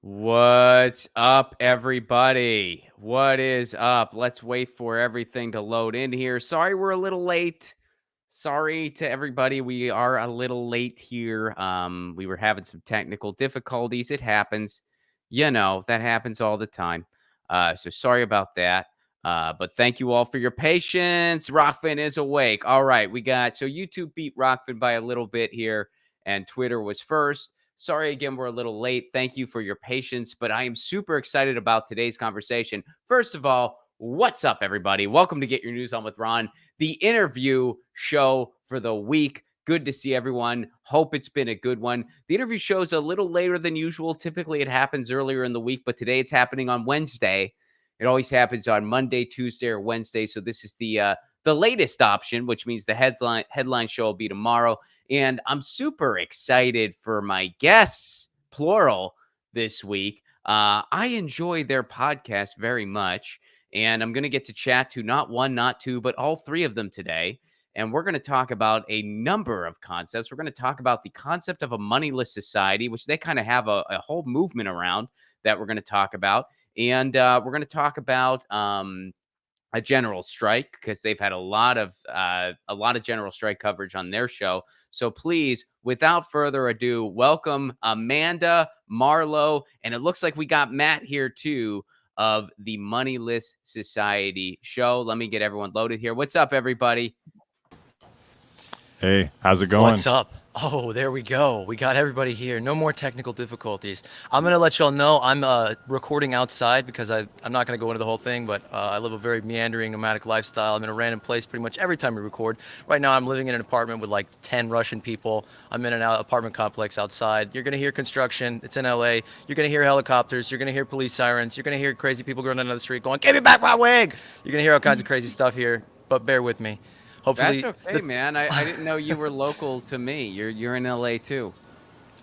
What's up, everybody? What is up? Let's wait for everything to load in here. Sorry, we're a little late. Sorry to everybody. We are a little late here. We were having some technical difficulties. It happens. That happens all the time. So sorry about that. But thank you all for your patience. Rockfin is awake. All right, so YouTube beat Rockfin by a little bit here, and Twitter was first. Sorry again, we're a little late. Thank you for your patience, but I am super excited about today's conversation. First of all, what's up, everybody? Welcome to Get Your News On with Ron, the interview show for the week. Good to see everyone. Hope it's been a good one. The interview show is a little later than usual. Typically, it happens earlier in the week, but today it's happening on Wednesday. It always happens on Monday, Tuesday, or Wednesday. So this is the latest option, which means the headline show will be tomorrow. And I'm super excited for my guests, plural, this week. I enjoy their podcast very much. And I'm going to get to chat to not one, not two, but all three of them today. And we're going to talk about a number of concepts. We're going to talk about the concept of a moneyless society, which they kind of have a whole movement around that we're going to talk about. And we're going to talk about a general strike because they've had a lot of general strike coverage on their show. So please, without further ado, welcome Amanda, Marlo, and it looks like we got Matt here too of the Moneyless Society show. Let me get everyone loaded here. What's up, everybody? Hey, how's it going? What's up? Oh, there we go. We got everybody here. No more technical difficulties. I'm going to let y'all know I'm recording outside because I'm not going to go into the whole thing, but I live a very meandering, nomadic lifestyle. I'm in a random place pretty much every time we record. Right now, I'm living in an apartment with like 10 Russian people. I'm in an apartment complex outside. You're going to hear construction. It's in LA. You're going to hear helicopters. You're going to hear police sirens. You're going to hear crazy people going down the street going, "Give me back my wig!" You're going to hear all kinds of crazy stuff here, but bear with me. That's Hopefully, okay, man. I didn't know you were local to me. You're in LA too.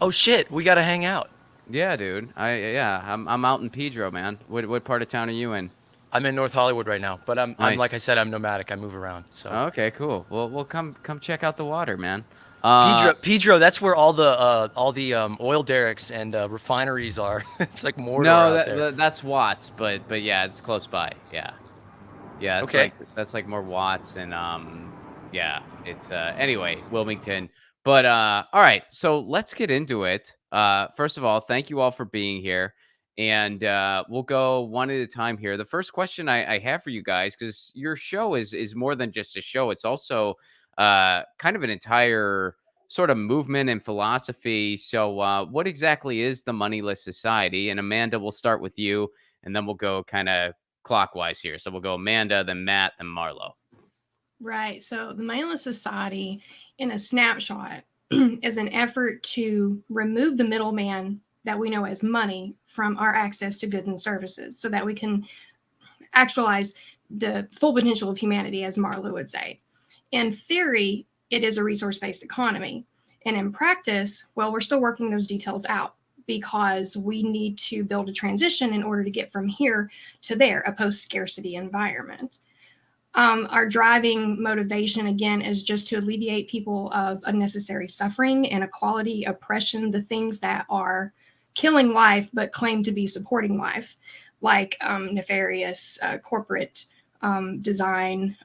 oh shit, we got to hang out. Yeah, dude. I'm out in Pedro, man. What part of town are you in? I'm in North Hollywood right now, but I'm Nice. like I said, I'm nomadic. I move around. So Okay, cool. Well, we'll come check out the water, man. Pedro, that's where all the oil derricks and refineries are. It's like Mordor No, out there. that's Watts, but yeah, it's close by. Yeah, yeah, Okay. that's like more Watts, and yeah, it's anyway, Wilmington. But all right, so let's get into it. First of all, thank you all for being here, and we'll go one at a time here. The first question I have for you guys, because your show is more than just a show; it's also kind of an entire sort of movement and philosophy. So, what exactly is the moneyless society? And Amanda, we'll start with you, and then we'll go kind of clockwise here. So we'll go Amanda, then Matt, then Marlo. Right. So the moneyless society, in a snapshot, is an effort to remove the middleman that we know as money from our access to goods and services so that we can actualize the full potential of humanity, as Marlo would say. In theory, it is a resource based economy. And in practice, well, we're still working those details out because we need to build a transition in order to get from here to there, a post scarcity environment. Our driving motivation, again, is just to alleviate people of unnecessary suffering, inequality, oppression, the things that are killing life but claim to be supporting life, like nefarious corporate design,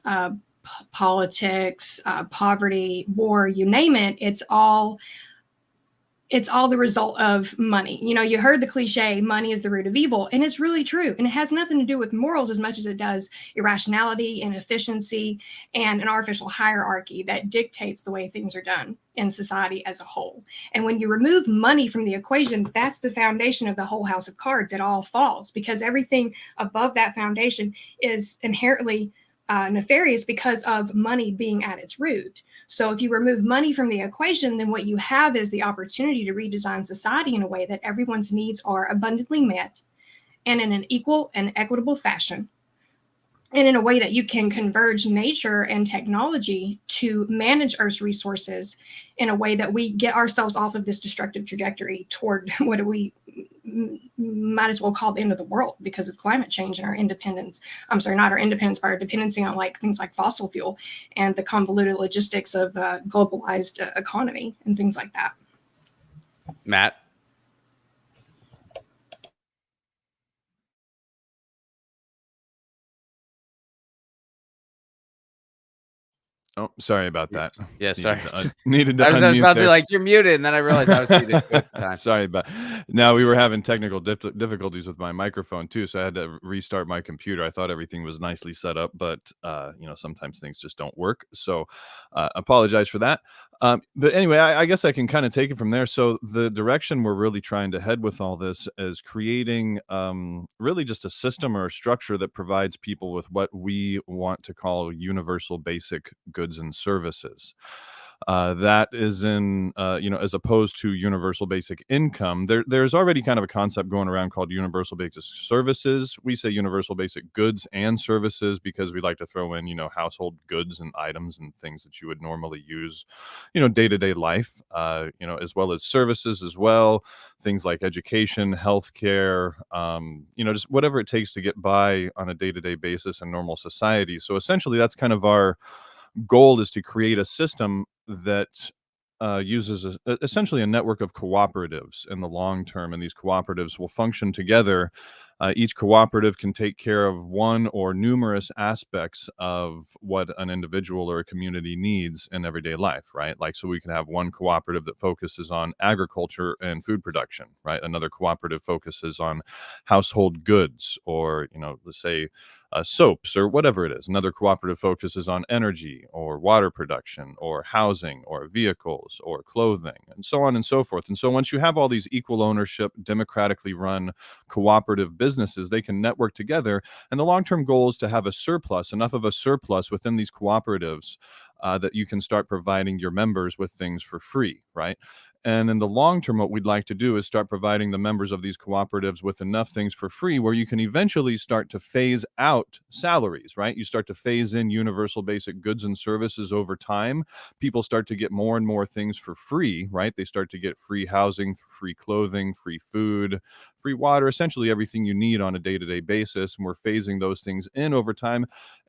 politics, poverty, war, you name it. It's all the result of money. You know, you heard the cliche, money is the root of evil, and it's really true. And it has nothing to do with morals as much as it does irrationality, inefficiency, and an artificial hierarchy that dictates the way things are done in society as a whole. And when you remove money from the equation, that's the foundation of the whole house of cards. It all falls because everything above that foundation is inherently nefarious because of money being at its root. So if you remove money from the equation, then what you have is the opportunity to redesign society in a way that everyone's needs are abundantly met and in an equal and equitable fashion, and in a way that you can converge nature and technology to manage Earth's resources in a way that we get ourselves off of this destructive trajectory toward what we might as well call the end of the world because of climate change and our independence. I'm sorry, not our independence, but our dependency on like things like fossil fuel and the convoluted logistics of globalized economy and things like that. Matt. Oh, sorry about Yeah, that. yeah, sorry. Needed to I was unmute about to be there. like, "You're muted," and then I realized I was muted too at the time. Sorry about. Now we were having technical difficulties with my microphone too, so I had to restart my computer. I thought everything was nicely set up, but sometimes things just don't work. So apologize for that. But anyway, I guess I can kind of take it from there. So the direction we're really trying to head with all this is creating really just a system or a structure that provides people with what we want to call universal basic goods and services. That is in, as opposed to universal basic income. There's already kind of a concept going around called universal basic services. We say universal basic goods and services because we like to throw in, household goods and items and things that you would normally use, day to day life, as well as services as well. Things like education, healthcare, just whatever it takes to get by on a day to day basis in normal society. So essentially, that's kind of our goal, is to create a system that uses essentially a network of cooperatives in the long term, and these cooperatives will function together. Each cooperative can take care of one or numerous aspects of what an individual or a community needs in everyday life, right? Like, so we can have one cooperative that focuses on agriculture and food production, right? Another cooperative focuses on household goods, or, let's say soaps or whatever it is. Another cooperative focuses on energy or water production or housing or vehicles or clothing, and so on and so forth. And so once you have all these equal ownership, democratically run cooperative businesses, they can network together. And the long-term goal is to have a surplus, enough of a surplus within these cooperatives that you can start providing your members with things for free, right? And in the long term, what we'd like to do is start providing the members of these cooperatives with enough things for free where you can eventually start to phase out salaries, right? You start to phase in universal basic goods and services over time. People start to get more and more things for free, right? They start to get free housing, free clothing, free food, free water, essentially everything you need on a day-to-day basis. And we're phasing those things in over time.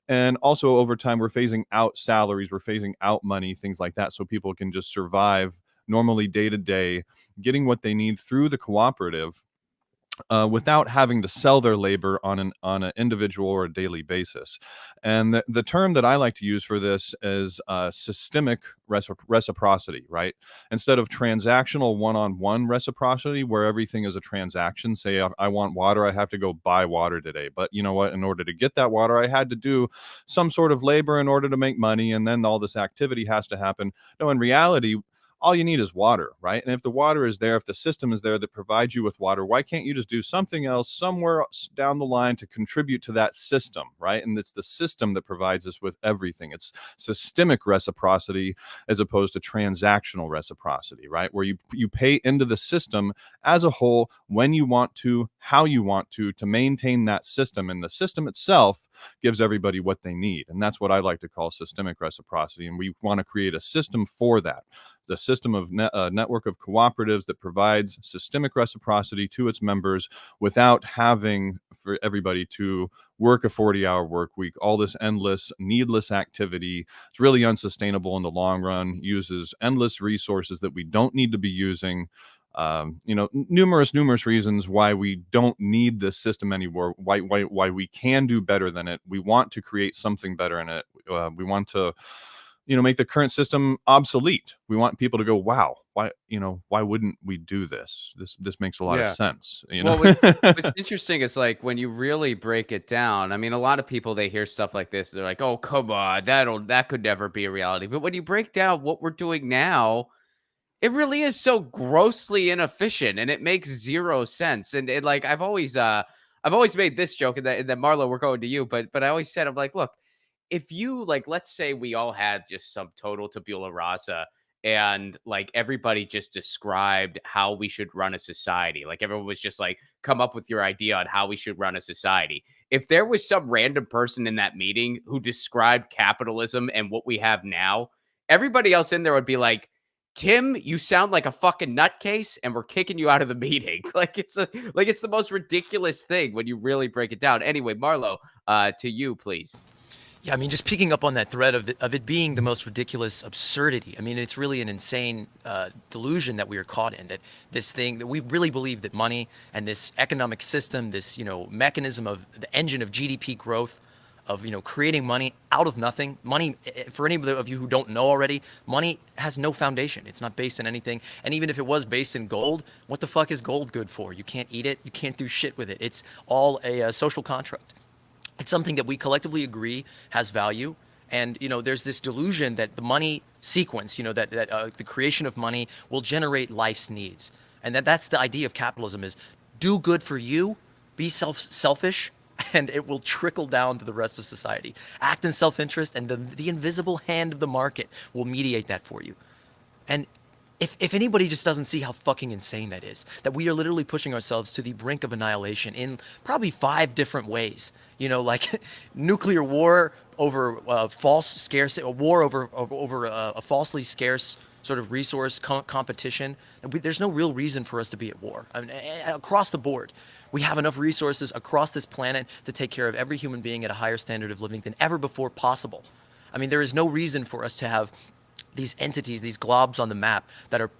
And also over time, we're phasing out salaries, we're phasing out money, things like that, so people can just survive normally day to day, getting what they need through the cooperative, without having to sell their labor on an individual or a daily basis. And the term that I like to use for this is systemic reciprocity, right? Instead of transactional one-on-one reciprocity, where everything is a transaction. Say I want water, I have to go buy water today. But you know what? In order to get that water, I had to do some sort of labor in order to make money, and then all this activity has to happen. No, in reality, all you need is water, right? And if the water is there, if the system is there that provides you with water, why can't you just do something else somewhere down the line to contribute to that system, right? And it's the system that provides us with everything. It's systemic reciprocity as opposed to transactional reciprocity, right? Where you pay into the system as a whole when you want to, how you want to maintain that system. And the system itself gives everybody what they need. And that's what I like to call systemic reciprocity. And we want to create a system for that. The system of network of cooperatives that provides systemic reciprocity to its members without having for everybody to work a 40-hour work week, all this endless, needless activity. It's really unsustainable in the long run, uses endless resources that we don't need to be using. Numerous reasons why we don't need this system anymore, why we can do better than it. We want to create something better in it. We want to make the current system obsolete. We want people to go, wow, why wouldn't we do this? This makes a lot of Yeah. sense. Well, what's interesting is, like, when you really break it down, I mean, a lot of people, they hear stuff like this, they're like, "Oh, come on, that could never be a reality." But when you break down what we're doing now, it really is so grossly inefficient, and it makes 0 sense. And like, I've always made this joke, and then Marlo, we're going to you, but I always said, I'm like, look, if you, like, let's say we all had just some total tabula rasa, and like everybody just described how we should run a society, like everyone was just like, come up with your idea on how we should run a society. If there was some random person in that meeting who described capitalism and what we have now, everybody else in there would be like, Tim, you sound like a fucking nutcase, and we're kicking you out of the meeting. Like it's the most ridiculous thing when you really break it down. Anyway, Marlo, to you, please. Yeah, I mean, just picking up on that thread of it being the most ridiculous absurdity. I mean, it's really an insane delusion that we are caught in. That this thing that we really believe that money and this economic system, this mechanism of the engine of GDP growth, of creating money out of nothing. Money, for any of you who don't know already, money has no foundation. It's not based in anything. And even if it was based in gold, what the fuck is gold good for? You can't eat it. You can't do shit with it. It's all a social contract. It's something that we collectively agree has value. And there's this delusion that the money sequence, that the creation of money will generate life's needs, and that's the idea of capitalism: is do good for you, be selfish, and it will trickle down to the rest of society. Act in self-interest, and the invisible hand of the market will mediate that for you. And if anybody just doesn't see how fucking insane that is, that we are literally pushing ourselves to the brink of annihilation in probably 5 different ways, like nuclear war over false scarce, a war over a falsely scarce sort of resource competition. There's no real reason for us to be at war. I mean, across the board, we have enough resources across this planet to take care of every human being at a higher standard of living than ever before possible. I mean, there is no reason for us to have these entities, these globs on the map that are,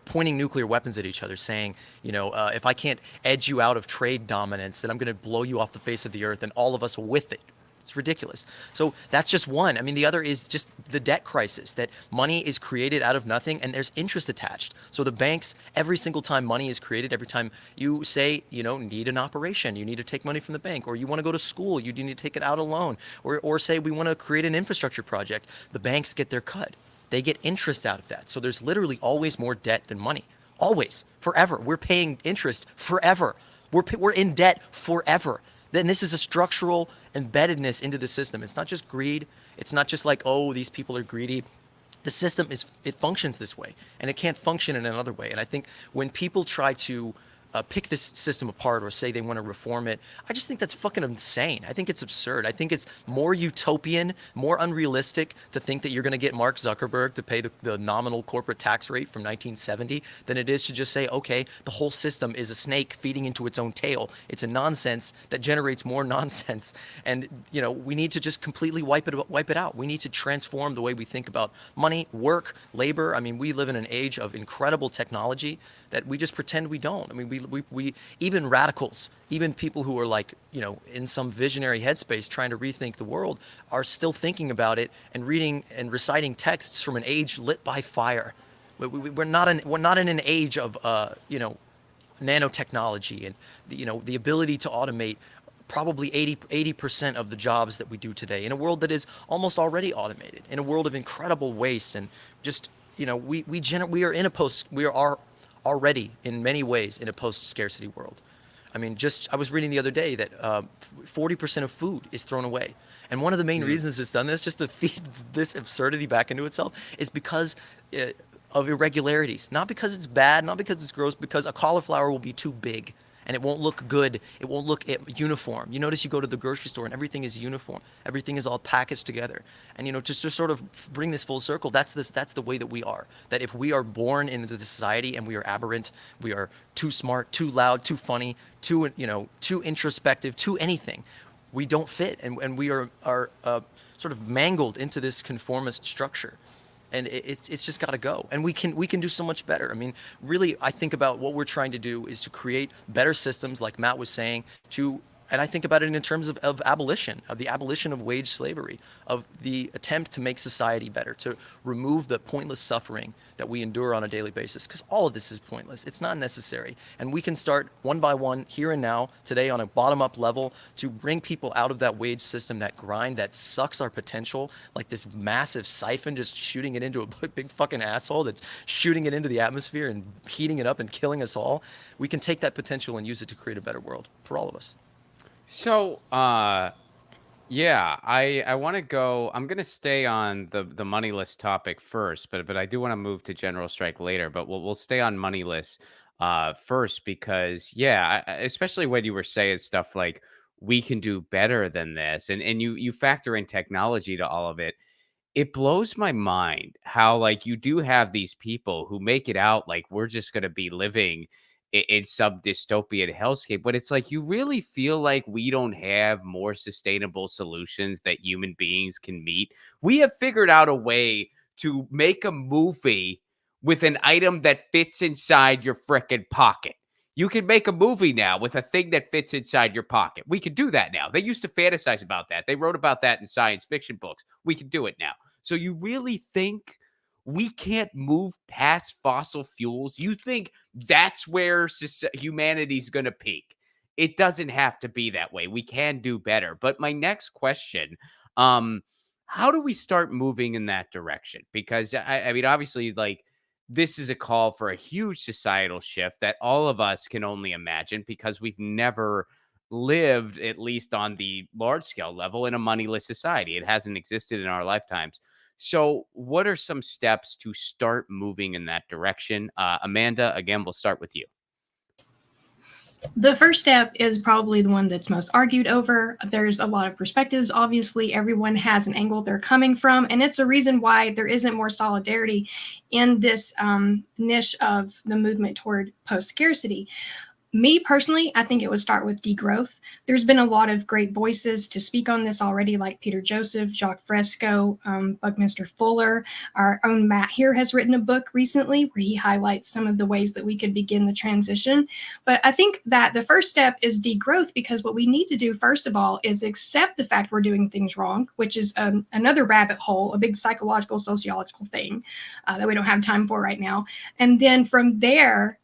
pointing nuclear weapons at each other, saying, if I can't edge you out of trade dominance, then I'm going to blow you off the face of the earth, and all of us with it. It's ridiculous. So that's just one. I mean, the other is just the debt crisis, that money is created out of nothing and there's interest attached. So the banks, every single time money is created, every time you say, need an operation, you need to take money from the bank, or you want to go to school, you need to take it out a loan, or say we want to create an infrastructure project, the banks get their cut. They get interest out of that. So there's literally always more debt than money. Always. Forever. We're paying interest forever. We're in debt forever. Then this is a structural embeddedness into the system. It's not just greed. It's not just like, oh, these people are greedy. The system it functions this way, and it can't function in another way. And I think when people try to pick this system apart or say they want to reform it, I just think that's fucking insane. I think it's absurd. I think it's more utopian, more unrealistic to think that you're going to get Mark Zuckerberg to pay the nominal corporate tax rate from 1970 than it is to just say, okay, the whole system is a snake feeding into its own tail. It's a nonsense that generates more nonsense. And, we need to just completely wipe it out. We need to transform the way we think about money, work, labor. I mean, we live in an age of incredible technology that we just pretend we don't. I mean, we even radicals, even people who are like, in some visionary headspace trying to rethink the world, are still thinking about it and reading and reciting texts from an age lit by fire. We're not in an age of nanotechnology and the ability to automate probably 80% of the jobs that we do today, in a world that is almost already automated, in a world of incredible waste. And just we are already in many ways in a post-scarcity world. I mean, I was reading the other day that 40% of food is thrown away. And one of the main reasons it's done this, just to feed this absurdity back into itself, is because of irregularities. Not because it's bad, not because it's gross, because a cauliflower will be too big and it won't look good. It won't look uniform. You notice you go to the grocery store and everything is uniform. Everything is all packaged together. And just to sort of bring this full circle, that's the way that we are. That if we are born into the society and we are aberrant, we are too smart, too loud, too funny, too introspective, too anything, we don't fit, and we are sort of mangled into this conformist structure. And it's just got to go. And we can do so much better. I mean, really, I think about what we're trying to do is to create better systems, like Matt was saying, and I think about it in terms of abolition, of the abolition of wage slavery, of the attempt to make society better, to remove the pointless suffering that we endure on a daily basis, because all of this is pointless. It's not necessary. And we can start one by one, here and now, today, on a bottom-up level, to bring people out of that wage system, that grind that sucks our potential, like this massive siphon just shooting it into a big fucking asshole that's shooting it into the atmosphere and heating it up and killing us all. We can take that potential and use it to create a better world for all of us. So, yeah, I want to go. I'm going to stay on the moneyless topic first, but I do want to move to general strike later. But we'll stay on moneyless first, because yeah, especially when you were saying stuff like we can do better than this, and you factor in technology to all of it. It blows my mind how, like, you do have these people who make it out like we're just going to be living in some dystopian hellscape, but it's like you really feel like we don't have more sustainable solutions that human beings can meet. We have figured out a way to make a movie with an item that fits inside your frickin' pocket. You can make a movie now with a thing that fits inside your pocket. We can do that now. They used to fantasize about that. They wrote about that in science fiction books. We can do it now. So you really think we can't move past fossil fuels? You think that's where humanity's going to peak? It doesn't have to be that way. We can do better. But my next question, um, how do we start moving in that direction? Because I mean, obviously, like this is a call for a huge societal shift that all of us can only imagine because we've never lived, at least on the large scale level, in a moneyless society. It hasn't existed in our lifetimes. So, what are some steps to start moving in that direction? Amanda, again, we'll start with you. The first step is probably the one that's most argued over. There's a lot of perspectives. Obviously, everyone has an angle they're coming from, and it's a reason why there isn't more solidarity in this niche of the movement toward post-scarcity. Me personally, I think it would start with degrowth. There's been a lot of great voices to speak on this already, like Peter Joseph, Jacques Fresco, Buckminster Fuller. Our own Matt here has written a book recently where he highlights some of the ways that we could begin the transition. But I think that the first step is degrowth, because what we need to do, first of all, is accept the fact we're doing things wrong, which is another rabbit hole, a big psychological, sociological thing that we don't have time for right now. And then from there,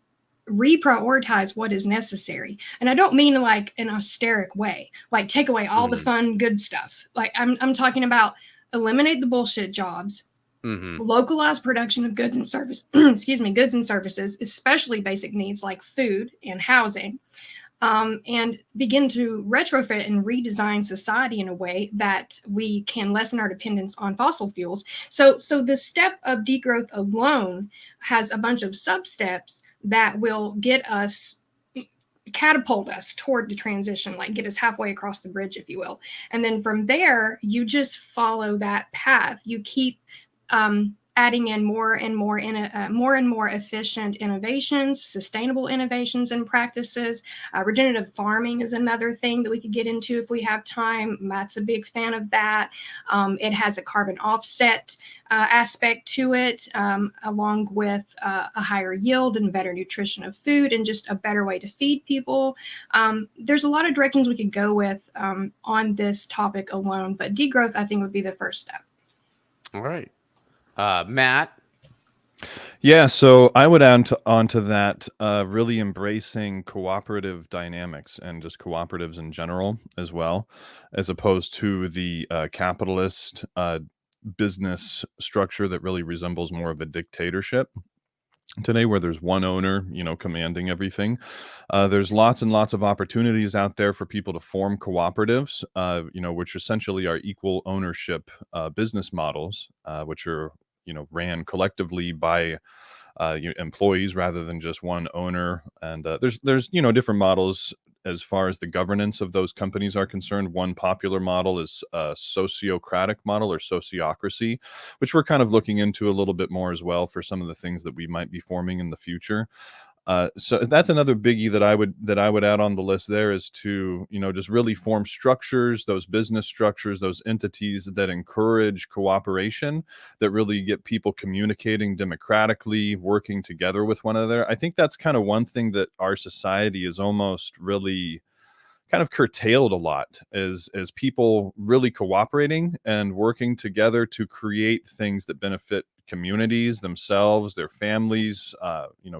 reprioritize what is necessary. And I don't mean like an austeric way, like take away all the fun, good stuff. Like I'm talking about eliminate the bullshit jobs, localize production of goods and service, goods and services, especially basic needs like food and housing, and begin to retrofit and redesign society in a way that we can lessen our dependence on fossil fuels. So the step of degrowth alone has a bunch of sub-steps that will get us, catapult us toward the transition, like get us halfway across the bridge, if you will. And then from there, you just follow that path. You keep adding in more and more efficient innovations, sustainable innovations and practices. Regenerative farming is another thing that we could get into if we have time. Matt's a big fan of that. It has a carbon offset aspect to it, along with a higher yield and better nutrition of food and just a better way to feed people. There's a lot of directions we could go with on this topic alone, but degrowth, I think, would be the first step. All right. Matt? Yeah, so I would add onto that really embracing cooperative dynamics and just cooperatives in general as well, as opposed to the capitalist business structure that really resembles more of a dictatorship today, where there's one owner, commanding everything. There's lots and lots of opportunities out there for people to form cooperatives, which essentially are equal ownership business models, which are ran collectively by employees rather than just one owner. And there's different models as far as the governance of those companies are concerned. One popular model is a sociocratic model or sociocracy, which we're kind of looking into a little bit more as well for some of the things that we might be forming in the future. So that's another biggie that I would add on the list there, is to just really form structures, those business structures, those entities that encourage cooperation, that really get people communicating democratically, working together with one another. I think that's kind of one thing that our society is almost really kind of curtailed a lot, as people really cooperating and working together to create things that benefit communities themselves, their families,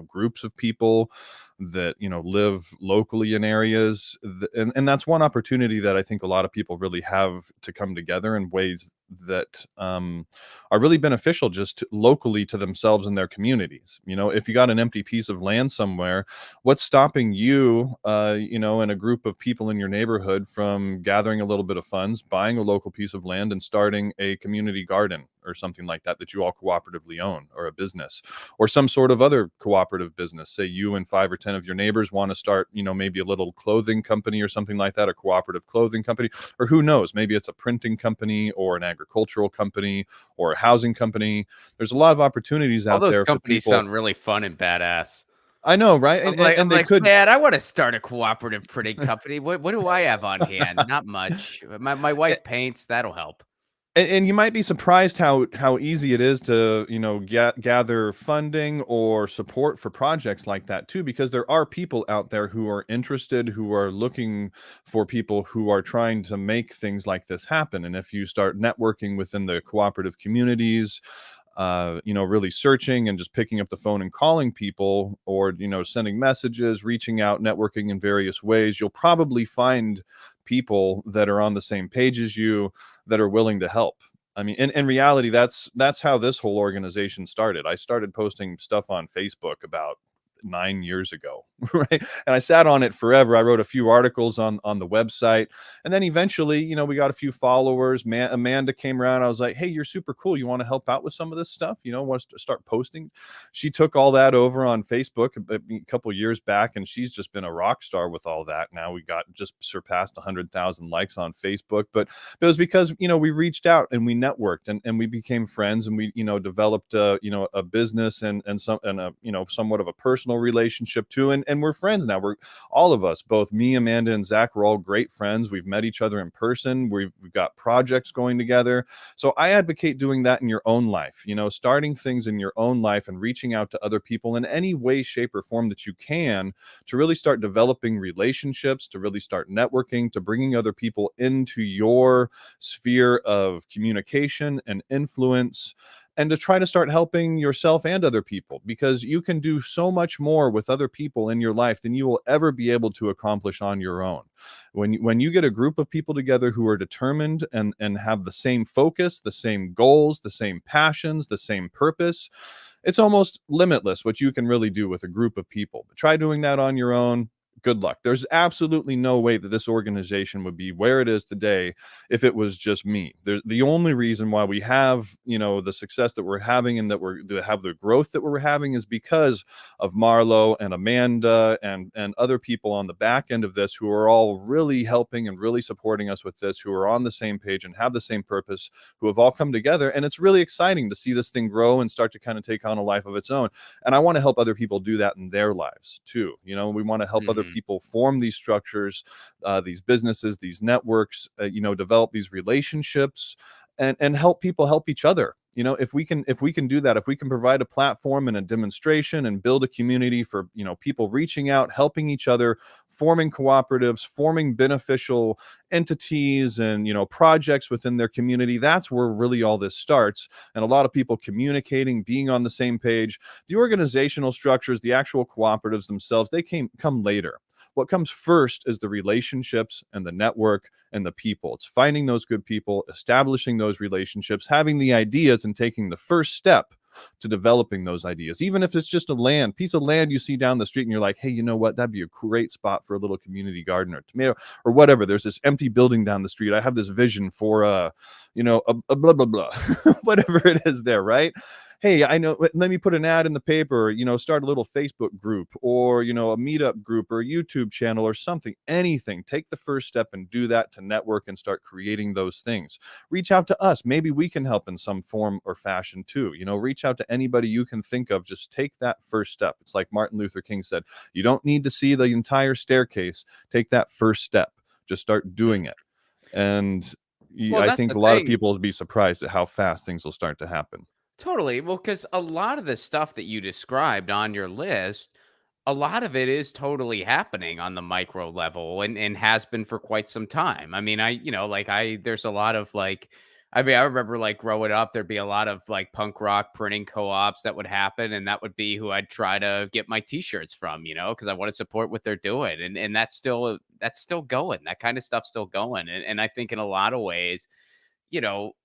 groups of people that live locally in areas, and that's one opportunity that I think a lot of people really have to come together in ways that are really beneficial just locally to themselves and their communities. If you got an empty piece of land somewhere, what's stopping you, and a group of people in your neighborhood from gathering a little bit of funds, buying a local piece of land and starting a community garden or something like that you all cooperatively own, or a business, or some sort of other cooperative business? Say you and 5 or 10 of your neighbors want to start, maybe a little clothing company or something like that, a cooperative clothing company, or who knows, maybe it's a printing company or an agricultural company or a housing company. There's a lot of opportunities out there. All those companies sound really fun and badass. I know, right? I'm like, man, I want to start a cooperative printing company. What do I have on hand? Not much. My wife paints. That'll help. And you might be surprised how easy it is to, you know, gather funding or support for projects like that too, because there are people out there who are interested, who are looking for people who are trying to make things like this happen. And if you start networking within the cooperative communities, you know, really searching and just picking up the phone and calling people, or, you know, sending messages, reaching out, networking in various ways, you'll probably find people that are on the same page as you, that are willing to help. I mean, in reality, that's how this whole organization started. I started posting stuff on Facebook about 9 years ago, right? And I sat on it forever. I wrote a few articles on the website, and then eventually, you know, we got a few followers. Amanda came around. I was like, "Hey, you're super cool. You want to help out with some of this stuff? You know, want to start posting?" She took all that over on Facebook a couple years back, and she's just been a rock star with all that. Now we got just surpassed 100,000 likes on Facebook, but it was because, you know, we reached out and we networked, and we became friends, and we, you know, developed you know, a business and a, you know, somewhat of a personal relationship too, and we're friends now. We're all of us, both me, Amanda, and Zach, we're all great friends. We've met each other in person. We've got projects going together. So I advocate doing that in your own life, you know, starting things in your own life and reaching out to other people in any way, shape, or form that you can, to really start developing relationships, to really start networking, to bringing other people into your sphere of communication and influence, and to try to start helping yourself and other people, because you can do so much more with other people in your life than you will ever be able to accomplish on your own. When you get a group of people together who are determined and have the same focus, the same goals, the same passions, the same purpose, it's almost limitless what you can really do with a group of people. But try doing that on your own. Good luck. There's absolutely no way that this organization would be where it is today if it was just me. The only reason why we have, you know, the success that we're having, and that have the growth that we're having, is because of Marlo and Amanda and other people on the back end of this, who are all really helping and really supporting us with this, who are on the same page and have the same purpose, who have all come together. And it's really exciting to see this thing grow and start to kind of take on a life of its own. And I want to help other people do that in their lives too. You know, we want to help other people form these structures, these businesses, these networks, you know, develop these relationships, and help people help each other. You know, if we can do that, if we can provide a platform and a demonstration and build a community for, you know, people reaching out, helping each other, forming cooperatives, forming beneficial entities and, you know, projects within their community, that's where really all this starts. And a lot of people communicating, being on the same page. The organizational structures, the actual cooperatives themselves, they come later. What comes first is the relationships and the network and the people. It's finding those good people, establishing those relationships, having the ideas, and taking the first step to developing those ideas. Even if it's just a piece of land you see down the street and you're like, hey, you know what, that'd be a great spot for a little community garden or tomato or whatever. There's this empty building down the street. I have this vision for you know, a blah blah blah whatever it is there, right? Hey, I know, let me put an ad in the paper, you know, start a little Facebook group, or, you know, a meetup group, or a YouTube channel, or something, anything. Take the first step and do that to network and start creating those things. Reach out to us. Maybe we can help in some form or fashion too. You know, reach out to anybody you can think of. Just take that first step. It's like Martin Luther King said, you don't need to see the entire staircase. Take that first step. Just start doing it. And Well, I that's think the a lot of thing. people will be surprised at how fast things will start to happen. Totally. Well, because a lot of the stuff that you described on your list, a lot of it is totally happening on the micro level and has been for quite some time. I mean, there's a lot of I remember like growing up, there'd be a lot of like punk rock printing co-ops that would happen, and that would be who I'd try to get my t-shirts from, you know, because I want to support what they're doing. And that's still going. That kind of stuff's still going. And I think in a lot of ways, you know,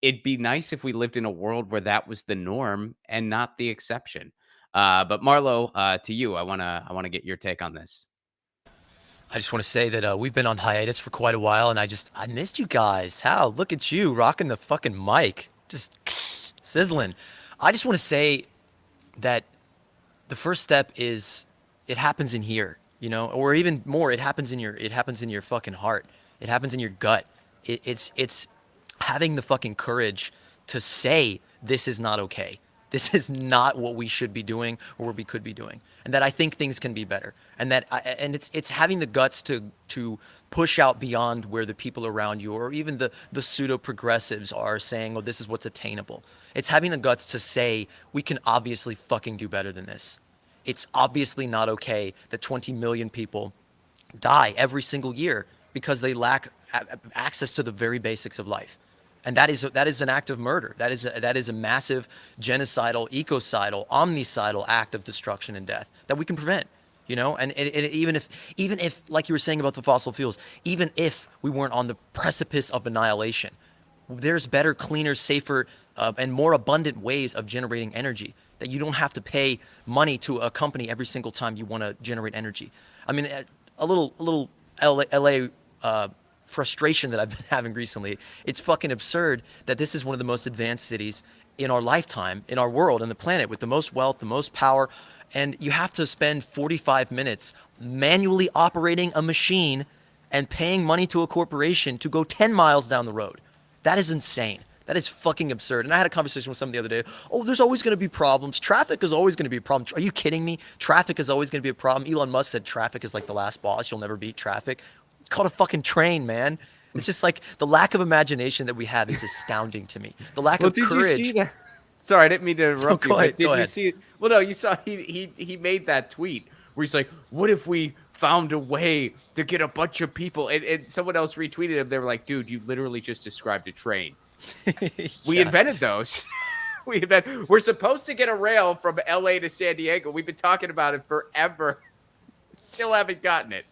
it'd be nice if we lived in a world where that was the norm and not the exception. But Marlo, to you, I wanna get your take on this. I just want to say that we've been on hiatus for quite a while, and I missed you guys. How? Look at you rocking the fucking mic, just sizzling. I just want to say that the first step is it happens in here, you know, or even more, it happens in your fucking heart. It happens in your gut. It's having the fucking courage to say this is not okay. This is not what we should be doing or what we could be doing, and that I think things can be better, and and it's having the guts to push out beyond where the people around you or even the pseudo progressives are saying, oh, this is what's attainable. It's having the guts to say we can obviously fucking do better than this. It's obviously not okay that 20 million people die every single year because they lack access to the very basics of life. And that is an act of murder. That is a massive genocidal, ecocidal, omnicidal act of destruction and death that we can prevent. You know, and even if like you were saying about the fossil fuels, even if we weren't on the precipice of annihilation, there's better, cleaner, safer, and more abundant ways of generating energy that you don't have to pay money to a company every single time you want to generate energy. I mean, a little LA frustration that I've been having recently. It's fucking absurd that this is one of the most advanced cities in our lifetime, in our world, in the planet, with the most wealth, the most power, and you have to spend 45 minutes manually operating a machine and paying money to a corporation to go 10 miles down the road. That is insane. That is fucking absurd. And I had a conversation with someone the other day. Oh, there's always going to be problems. Traffic is always going to be a problem. Are you kidding me? Traffic is always going to be a problem. Elon Musk said traffic is like the last boss. You'll never beat traffic. It's called a fucking train, man. It's just like the lack of imagination that we have is astounding to me. The lack of courage. Did you see that? Sorry, I didn't mean to interrupt you. But did you see? Well, no, you saw he made that tweet where he's like, "What if we found a way to get a bunch of people?" And someone else retweeted him. They were like, "Dude, you literally just described a train. We invented those. We're supposed to get a rail from LA to San Diego. We've been talking about it forever. Still haven't gotten it."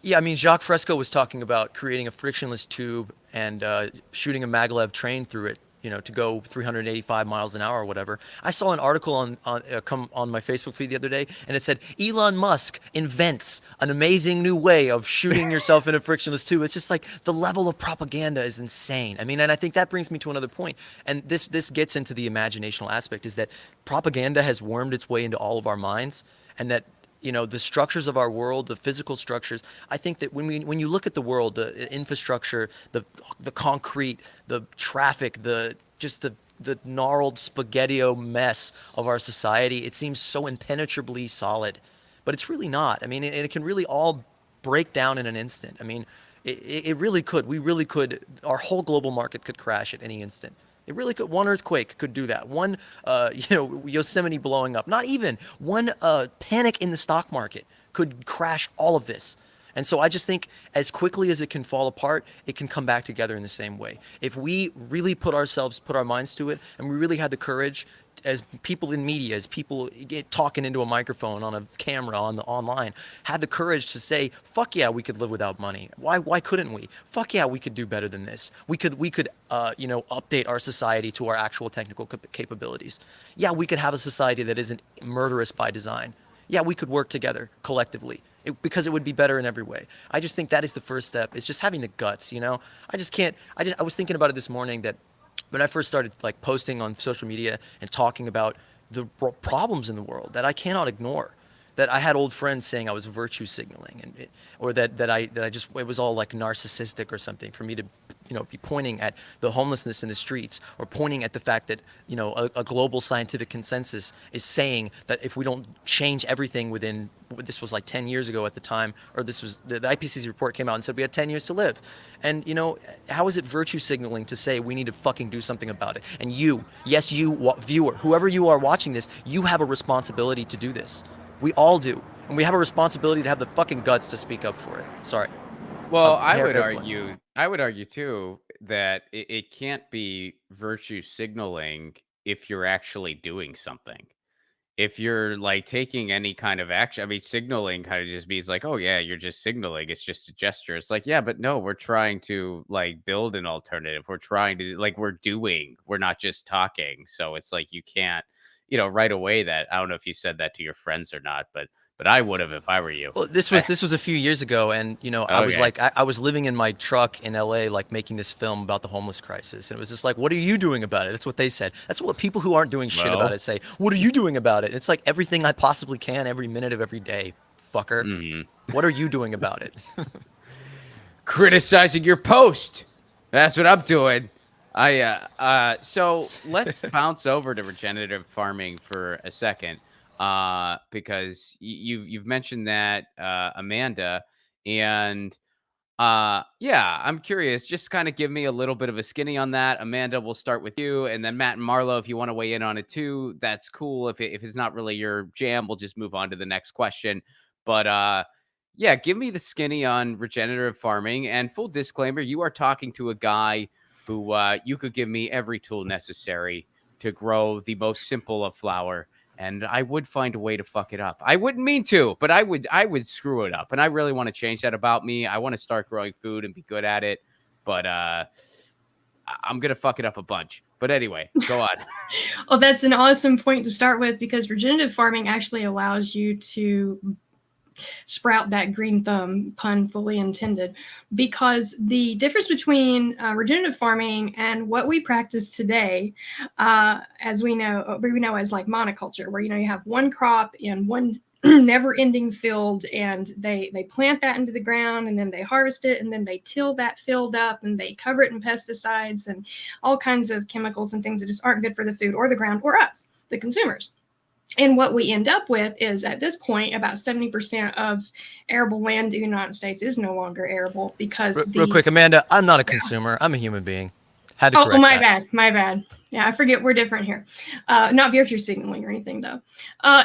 Yeah, I mean, Jacques Fresco was talking about creating a frictionless tube and shooting a maglev train through it, you know, to go 385 miles an hour or whatever. I saw an article come on my Facebook feed the other day, and it said Elon Musk invents an amazing new way of shooting yourself in a frictionless tube. It's just like the level of propaganda is insane. I mean, and I think that brings me to another point. And this gets into the imaginational aspect, is that propaganda has wormed its way into all of our minds, and that, you know, the structures of our world, the physical structures. I think that when you look at the world, the infrastructure, the concrete, the traffic, the gnarled spaghetti-o mess of our society, it seems so impenetrably solid, but it's really not. I mean, it can really all break down in an instant. I mean, it really could. We really could. Our whole global market could crash at any instant. It really could. One earthquake could do that. One, Yosemite blowing up. Not even one panic in the stock market could crash all of this. And so I just think as quickly as it can fall apart, it can come back together in the same way. If we really put our minds to it, and we really had the courage, as people in media, as people talking into a microphone, on a camera, online, had the courage to say, fuck yeah, we could live without money. Why couldn't we? Fuck yeah, we could do better than this. We could update our society to our actual technical capabilities. Yeah, we could have a society that isn't murderous by design. Yeah, we could work together collectively. Because it would be better in every way. I just think that is the first step. It's just having the guts, you know? I was thinking about it this morning, that when I first started like posting on social media and talking about the problems in the world that I cannot ignore, that I had old friends saying I was virtue signaling, or that I just, it was all like narcissistic or something for me to, you know, be pointing at the homelessness in the streets, or pointing at the fact that, you know, a global scientific consensus is saying that if we don't change everything within, this was like 10 years ago at the time, or this was, the IPCC report came out and said we had 10 years to live. And, you know, how is it virtue signaling to say we need to fucking do something about it? And you, yes, you, viewer, whoever you are watching this, you have a responsibility to do this. We all do. And we have a responsibility to have the fucking guts to speak up for it. Sorry. Well, I would argue too that it can't be virtue signaling if you're actually doing something. If you're like taking any kind of action, I mean, signaling kind of just means like, oh yeah, you're just signaling. It's just a gesture. It's like, yeah, but no, we're trying to like build an alternative. We're trying to we're not just talking. So it's like, you can't, you know, right away that, I don't know if you said that to your friends or not, but I would have if I were you. Well, this was a few years ago, and you know, I was like, I was living in my truck in LA, like making this film about the homeless crisis, and it was just like, what are you doing about it? That's what they said. That's what people who aren't doing shit about it say. What are you doing about it? It's like everything I possibly can, every minute of every day, fucker. Mm-hmm. What are you doing about it? Criticizing your post. That's what I'm doing. So let's bounce over to regenerative farming for a second, because you've mentioned that, Amanda, and yeah, I'm curious. Just kind of give me a little bit of a skinny on that. Amanda, we'll start with you, and then Matt and Marlo, if you want to weigh in on it too, that's cool. If it's not really your jam, we'll just move on to the next question. But yeah, give me the skinny on regenerative farming. And full disclaimer, you are talking to a guy who you could give me every tool necessary to grow the most simple of flour, and I would find a way to fuck it up. I wouldn't mean to, but I would screw it up. And I really want to change that about me. I want to start growing food and be good at it. But I'm gonna fuck it up a bunch. But anyway, go on. Well, that's an awesome point to start with, because regenerative farming actually allows you to sprout that green thumb, pun fully intended, because the difference between regenerative farming and what we practice today, as we know as like monoculture, where you have one crop in one never-ending field, and they plant that into the ground, and then they harvest it, and then they till that field up, and they cover it in pesticides and all kinds of chemicals and things that just aren't good for the food or the ground or us, the consumers. And what we end up with is, at this point, about 70% of arable land in the United States is no longer arable because Real quick, Amanda, I'm not a consumer. I'm a human being. Had to correct Oh, my that. bad. Yeah, I forget we're different here. Not virtue signaling or anything, though.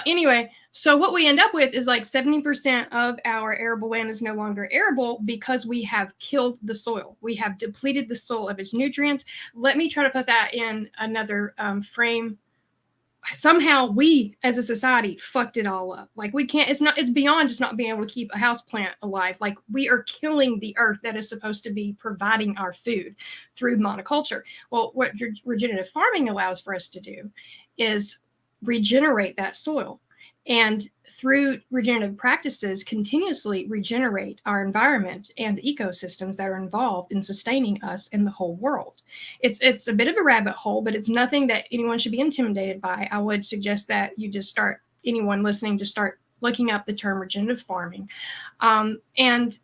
Anyway, so what we end up with is like 70% of our arable land is no longer arable because we have killed the soil. We have depleted the soil of its nutrients. Let me try to put that in another frame. Somehow we as a society fucked it all up. Like, we can't, it's beyond just not being able to keep a house plant alive. Like, we are killing the earth that is supposed to be providing our food through monoculture. Well, what regenerative farming allows for us to do is regenerate that soil, and through regenerative practices continuously regenerate our environment and the ecosystems that are involved in sustaining us in the whole world. It's a bit of a rabbit hole, but it's nothing that anyone should be intimidated by. I would suggest that anyone listening, just start looking up the term regenerative farming. And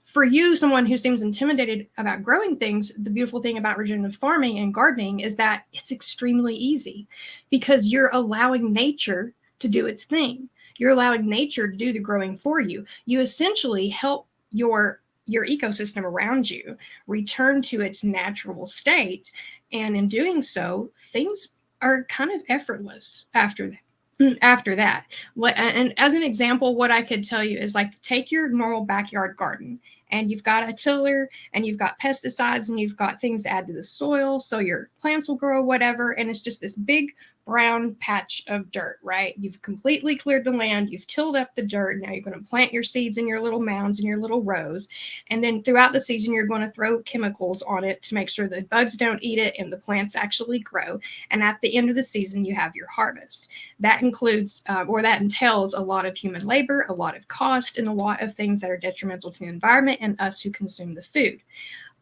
for you, someone who seems intimidated about growing things, the beautiful thing about regenerative farming and gardening is that it's extremely easy, because you're allowing nature to do its thing. You're allowing nature to do the growing for you. You essentially help your ecosystem around you return to its natural state, and in doing so, things are kind of effortless after that. And as an example, what I could tell you is, like, take your normal backyard garden, and you've got a tiller, and you've got pesticides, and you've got things to add to the soil so your plants will grow, whatever, and it's just this big brown patch of dirt, right? You've completely cleared the land, you've tilled up the dirt. Now you're going to plant your seeds in your little mounds and your little rows, and then throughout the season you're going to throw chemicals on it to make sure the bugs don't eat it and the plants actually grow. And at the end of the season you have your harvest. That includes that entails a lot of human labor, a lot of cost, and a lot of things that are detrimental to the environment and us who consume the food.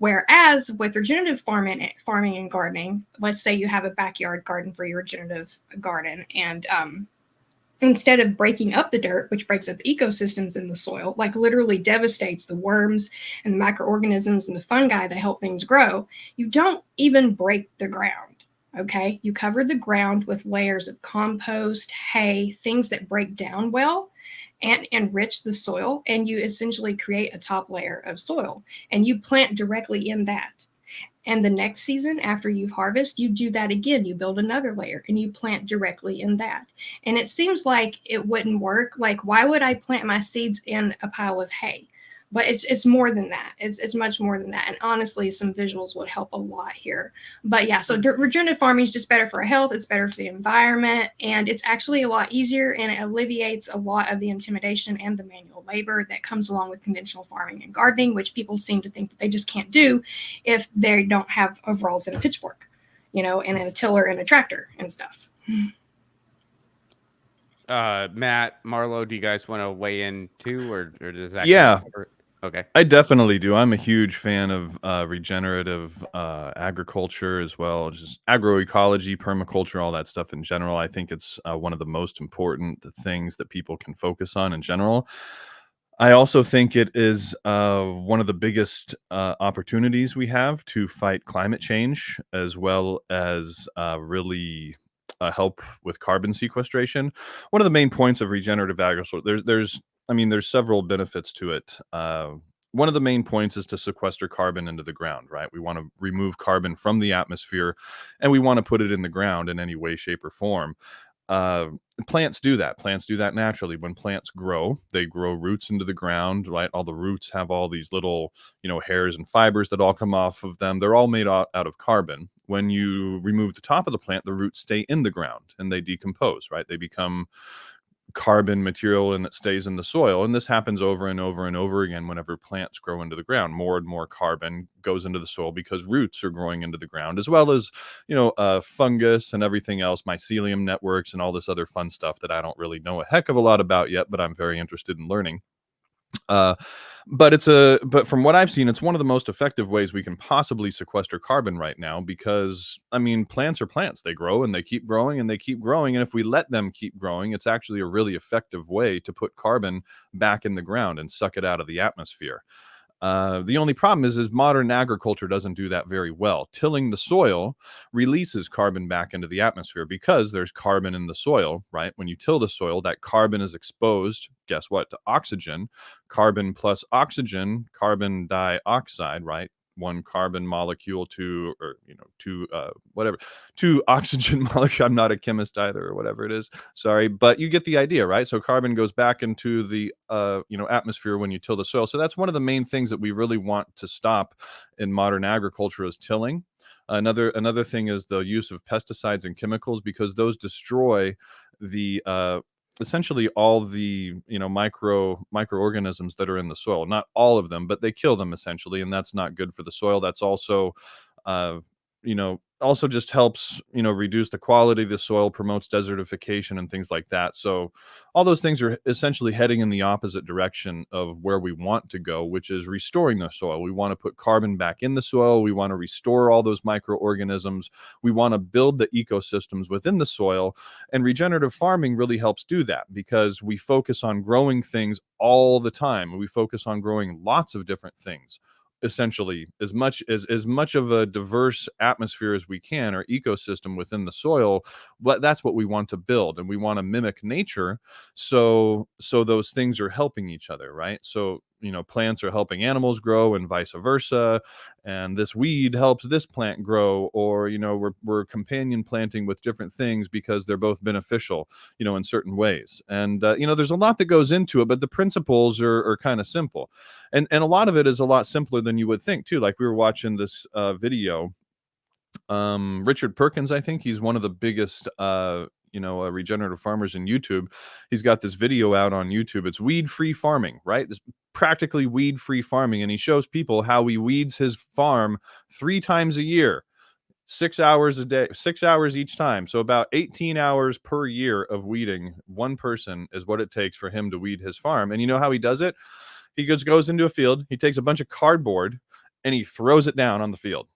Whereas with regenerative farming and gardening, let's say you have a backyard garden for your regenerative garden, and instead of breaking up the dirt, which breaks up the ecosystems in the soil, like literally devastates the worms and the microorganisms and the fungi that help things grow, you don't even break the ground. Okay, you cover the ground with layers of compost, hay, things that break down well and enrich the soil, and you essentially create a top layer of soil, and you plant directly in that. And the next season, after you've harvested, you do that again. You build another layer and you plant directly in that. And it seems like it wouldn't work. Like, why would I plant my seeds in a pile of hay? But it's more than that. It's much more than that. And honestly, some visuals would help a lot here. But yeah, so regenerative farming is just better for our health. It's better for the environment. And it's actually a lot easier, and it alleviates a lot of the intimidation and the manual labor that comes along with conventional farming and gardening, which people seem to think that they just can't do if they don't have overalls and a pitchfork, and a tiller and a tractor and stuff. Matt, Marlo, do you guys want to weigh in too, or does that? Yeah. Okay. I definitely do. I'm a huge fan of regenerative agriculture, as well as just agroecology, permaculture, all that stuff in general. I think it's one of the most important things that people can focus on in general. I also think it is one of the biggest opportunities we have to fight climate change, as well as really help with carbon sequestration. One of the main points of regenerative agriculture, there's several benefits to it. One of the main points is to sequester carbon into the ground, right? We want to remove carbon from the atmosphere, and we want to put it in the ground in any way, shape, or form. uh, Plants do that. Plants do that naturally. When plants grow, they grow roots into the ground, right? All the roots have all these little, hairs and fibers that all come off of them. They're all made out of carbon. When you remove the top of the plant, the roots stay in the ground and they decompose, right? They become carbon material and it stays in the soil. And this happens over and over and over again whenever plants grow into the ground. More and more carbon goes into the soil because roots are growing into the ground, as well as, fungus and everything else, mycelium networks and all this other fun stuff that I don't really know a heck of a lot about yet, but I'm very interested in learning. Uh, but from what I've seen, it's one of the most effective ways we can possibly sequester carbon right now, because plants are plants. They grow and they keep growing and they keep growing. And if we let them keep growing, it's actually a really effective way to put carbon back in the ground and suck it out of the atmosphere. The only problem is modern agriculture doesn't do that very well. Tilling the soil releases carbon back into the atmosphere because there's carbon in the soil, right? When you till the soil, that carbon is exposed, guess what, to oxygen. Carbon plus oxygen, carbon dioxide, right? One carbon molecule to, or two oxygen molecule. I'm not a chemist either, or whatever it is. Sorry, but you get the idea, right? So carbon goes back into the atmosphere when you till the soil. So that's one of the main things that we really want to stop in modern agriculture is tilling. Another thing is the use of pesticides and chemicals, because those destroy the essentially all the microorganisms that are in the soil. Not all of them, but they kill them essentially, and that's not good for the soil. That's also also just helps reduce the quality of the soil, promotes desertification and things like that. So all those things are essentially heading in the opposite direction of where we want to go, which is restoring the soil. We want to put carbon back in the soil. We want to restore all those microorganisms. We want to build the ecosystems within the soil, and regenerative farming really helps do that, because we focus on growing things all the time. We focus on growing lots of different things, essentially as much of a diverse atmosphere as we can, or ecosystem within the soil. But that's what we want to build, and we want to mimic nature. So those things are helping each other, right? So plants are helping animals grow and vice versa, and this weed helps this plant grow, or we're companion planting with different things because they're both beneficial in certain ways. And there's a lot that goes into it, but the principles are kind of simple, and a lot of it is a lot simpler than you would think too. Like, we were watching this video, Richard Perkins, I think he's one of the biggest regenerative farmers in YouTube. He's got this video out on YouTube. It's weed-free farming, right? It's practically weed-free farming, and he shows people how he weeds his farm 3 times a year, 6 hours a day, 6 hours each time. So about 18 hours per year of weeding. One person is what it takes for him to weed his farm. And you know how he does it? He goes into a field, he takes a bunch of cardboard and he throws it down on the field.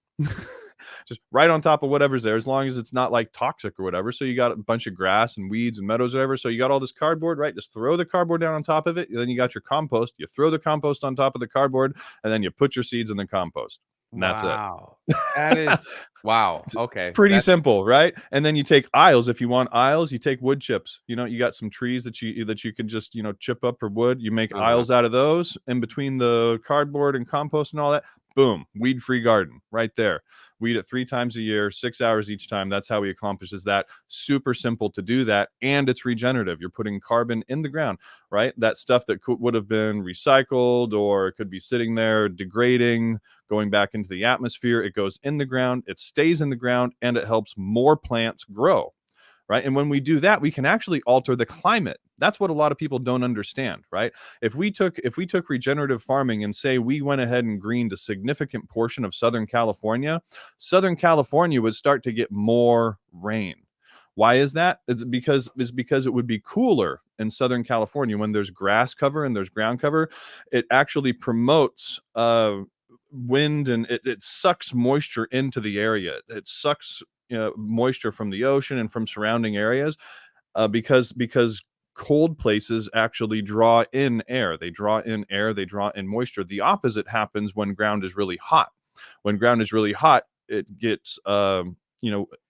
Just right on top of whatever's there, as long as it's not like toxic or whatever. So you got a bunch of grass and weeds and meadows, whatever. So you got all this cardboard, right? Just throw the cardboard down on top of it. And then you got your compost. You throw the compost on top of the cardboard, and then you put your seeds in the compost. And that's it. That is wow. Okay. It's pretty simple, right? And then you take aisles. If you want aisles, you take wood chips. You got some trees that you can just chip up for wood. You make aisles out of those in between the cardboard and compost and all that. Boom, weed-free garden right there. Weed it 3 times a year, 6 hours each time. That's how he accomplishes that. Super simple to do that, and it's regenerative. You're putting carbon in the ground, right? That stuff that would have been recycled, or it could be sitting there degrading, going back into the atmosphere. It goes in the ground, it stays in the ground, and it helps more plants grow. Right? And when we do that, we can actually alter the climate. That's what a lot of people don't understand, right? If we took regenerative farming and say we went ahead and greened a significant portion of Southern California would start to get more rain. Why is that? It's because it would be cooler in Southern California when there's grass cover and there's ground cover. It actually promotes wind, and it sucks moisture into the area. It sucks moisture from the ocean and from surrounding areas, because cold places actually draw in air. They draw in air, they draw in moisture. The opposite happens when ground is really hot. When ground is really hot, it gets,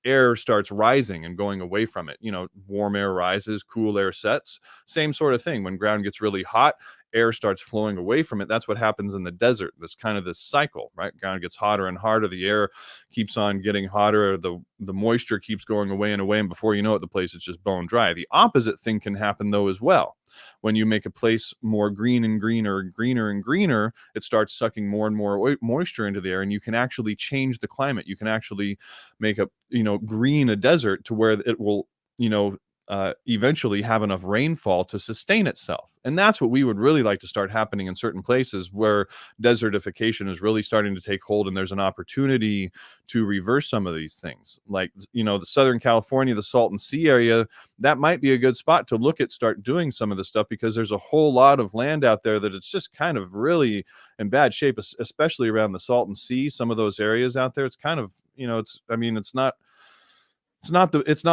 air starts rising and going away from it. Warm air rises, cool air sets. Same sort of thing. When ground gets really hot, air starts flowing away from it. That's what happens in the desert. This kind of this cycle, right? Ground gets hotter and hotter. The air keeps on getting hotter. The moisture keeps going away and away. And before you know it, the place is just bone dry. The opposite thing can happen though as well. When you make a place more green and greener, greener and greener, it starts sucking more and more moisture into the air, and you can actually change the climate. You can actually make green a desert to where it will, eventually have enough rainfall to sustain itself. And that's what we would really like to start happening in certain places where desertification is really starting to take hold, and there's an opportunity to reverse some of these things. Like, the Southern California, the Salton Sea area, that might be a good spot to look at, start doing some of this stuff, because there's a whole lot of land out there that it's just kind of really in bad shape, especially around the Salton Sea. Some of those areas out there, it's kind of, it's not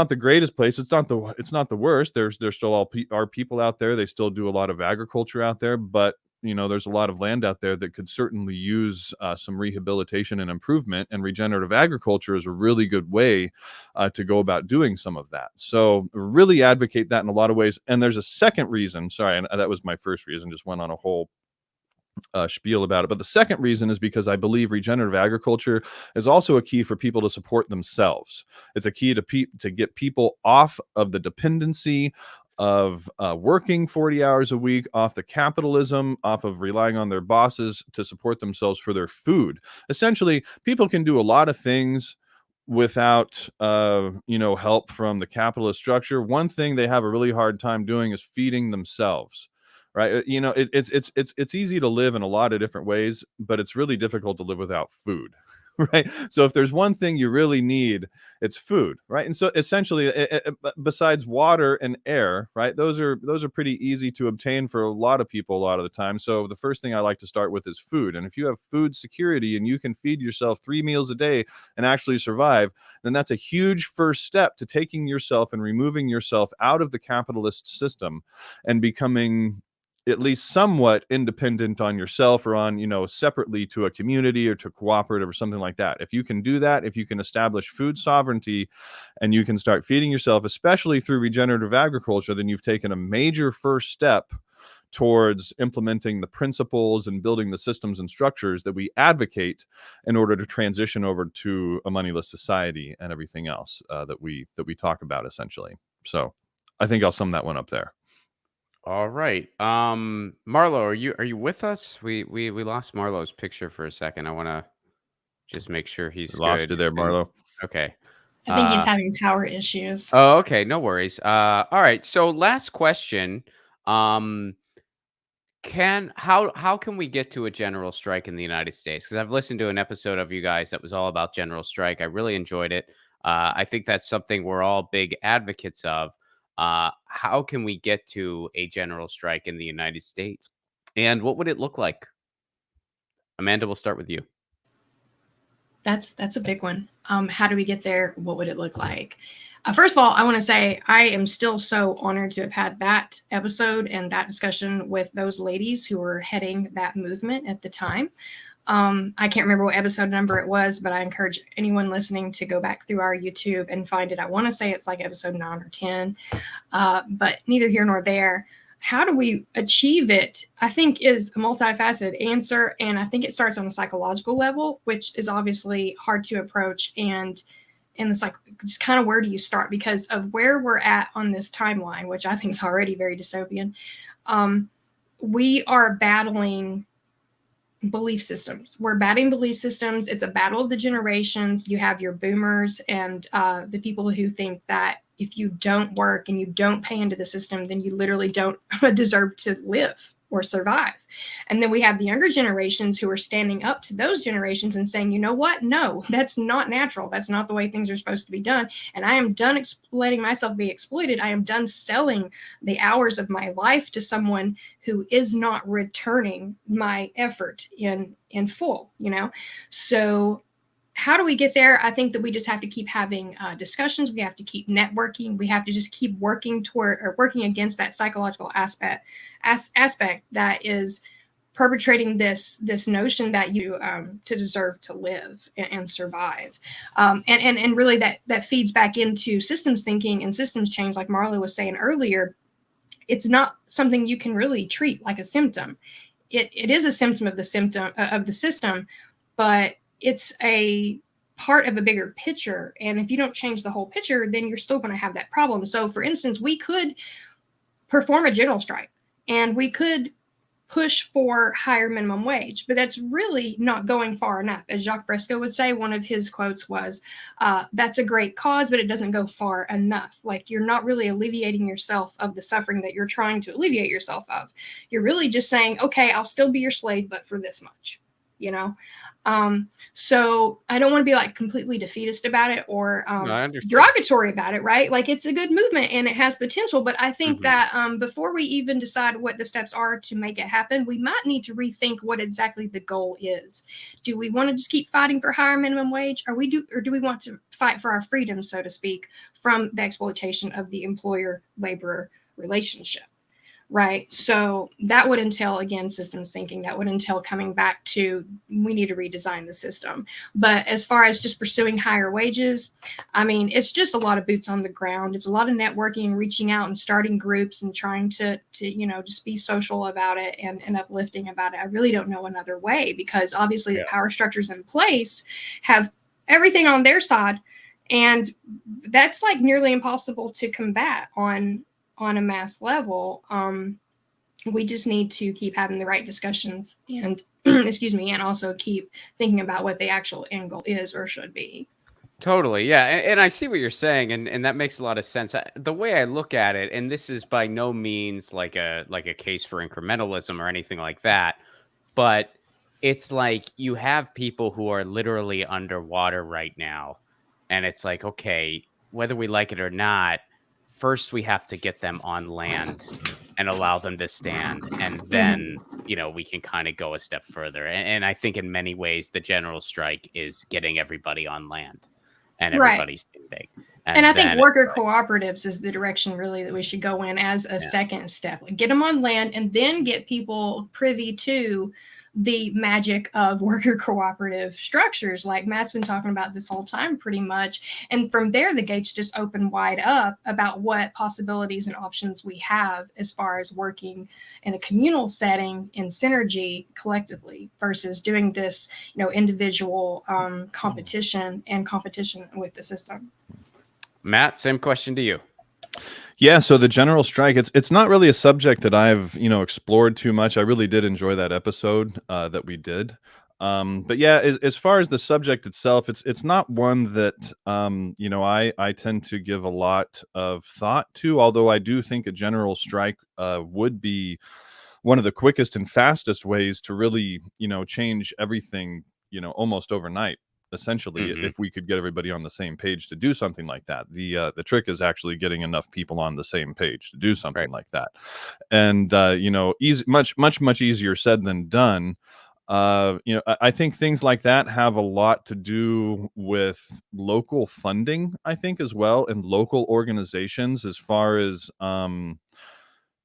the greatest place. It's not the worst. There's still are people out there. They still do a lot of agriculture out there, but there's a lot of land out there that could certainly use some rehabilitation and improvement. And regenerative agriculture is a really good way to go about doing some of that. So really advocate that in a lot of ways. And there's a second reason. Sorry, that was my first reason. Just went on a whole spiel about it. But the second reason is because I believe regenerative agriculture is also a key for people to support themselves. It's a key to get people off of the dependency of working 40 hours a week, off the capitalism, off of relying on their bosses to support themselves for their food. Essentially, people can do a lot of things without help from the capitalist structure. One thing they have a really hard time doing is feeding themselves. Right. It's easy to live in a lot of different ways, but it's really difficult to live without food. Right. So if there's one thing you really need, it's food. Right. And so essentially, besides water and air, right, those are pretty easy to obtain for a lot of people a lot of the time. So the first thing I like to start with is food. And if you have food security and you can feed yourself 3 meals a day and actually survive, then that's a huge first step to taking yourself and removing yourself out of the capitalist system and becoming at least somewhat independent on yourself, or on, separately to a community or to cooperative or something like that. If you can do that, if you can establish food sovereignty and you can start feeding yourself, especially through regenerative agriculture, then you've taken a major first step towards implementing the principles and building the systems and structures that we advocate in order to transition over to a moneyless society and everything else that we talk about, essentially. So I think I'll sum that one up there. All right. Marlo, are you with us? We lost Marlo's picture for a second. I want to just make sure he's Lost good. you there, Marlo. Okay. I think he's having power issues. Oh, okay. No worries. All right. So last question. How can we get to a general strike in the United States? Because I've listened to an episode of you guys that was all about general strike. I really enjoyed it. I think that's something we're all big advocates of. How can we get to a general strike in the United States? And what would it look like? Amanda, we'll start with you. That's a big one. How do we get there? What would it look like? First of all, I want to say I am still so honored to have had that episode and that discussion with those ladies who were heading that movement at the time. I can't remember what episode number it was, but I encourage anyone listening to go back through our YouTube and find it. I want to say it's like episode 9 or 10, but neither here nor there. How do we achieve it? I think is a multifaceted answer. And I think it starts on a psychological level, which is obviously hard to approach. And it's like, just kind of where do you start? Because of where we're at on this timeline, which I think is already very dystopian. We are battling belief systems. We're battling belief systems. It's a battle of the generations. You have your boomers and the people who think that if you don't work and you don't pay into the system, then you literally don't deserve to live or survive. And then we have the younger generations who are standing up to those generations and saying, you know what? No, that's not natural. That's not the way things are supposed to be done. And I am done letting myself be exploited. I am done selling the hours of my life to someone who is not returning my effort in full, So how do we get there? I think that we just have to keep having discussions. We have to keep networking. We have to just keep working toward or working against that psychological aspect that is perpetrating this notion that you to deserve to live and survive, and really that feeds back into systems thinking and systems change, like Marla was saying earlier. It's not something you can really treat like a symptom. It is a symptom of the system, but it's a part of a bigger picture. And if you don't change the whole picture, then you're still going to have that problem. So, for instance, we could perform a general strike and we could push for higher minimum wage, but that's really not going far enough. As Jacques Fresco would say, one of his quotes was, that's a great cause, but it doesn't go far enough. Like, you're not really alleviating yourself of the suffering that you're trying to alleviate yourself of. You're really just saying, okay, I'll still be your slave, but for this much, you know? So I don't want to be like completely defeatist about it or derogatory about it, right? Like, it's a good movement and it has potential, but I think that before we even decide what the steps are to make it happen, we might need to rethink what exactly the goal is. Do we want to just keep fighting for higher minimum wage, or do we want to fight for our freedom, so to speak, from the exploitation of the employer-laborer relationship? Right. So that would entail, again, systems thinking. That would entail coming back to, we need to redesign the system. But as far as just pursuing higher wages, I mean, it's just a lot of boots on the ground. It's a lot of networking, reaching out and starting groups and trying to just be social about it and uplifting about it. I really don't know another way, because obviously the power structures in place have everything on their side. And that's like nearly impossible to combat on a mass level. We just need to keep having the right discussions and and also keep thinking about what the actual end goal is or should be. Totally. Yeah. And I see what you're saying. And that makes a lot of sense. The way I look at it, and this is by no means like a case for incrementalism or anything like that, but it's like you have people who are literally underwater right now. And it's like, okay, whether we like it or not, first we have to get them on land and allow them to stand. And then, we can kind of go a step further. And I think in many ways, the general strike is getting everybody on land and everybody's standing. And I think worker cooperatives is the direction really that we should go in as a second step. Like, get them on land and then get people privy to the magic of worker cooperative structures, like Matt's been talking about this whole time pretty much. And from there, the gates just open wide up about what possibilities and options we have as far as working in a communal setting in synergy collectively versus doing this, individual competition with the system. Matt, same question to you. Yeah, so the general strike, it's not really a subject that I've, explored too much. I really did enjoy that episode that we did. But yeah, as far as the subject itself, it's not one that I tend to give a lot of thought to, although I do think a general strike would be one of the quickest and fastest ways to really, change everything, almost overnight. Essentially, if we could get everybody on the same page to do something like that. The trick is actually getting enough people on the same page to do something like that. And much easier said than done. I think things like that have a lot to do with local funding, I think, as well, and local organizations, as far as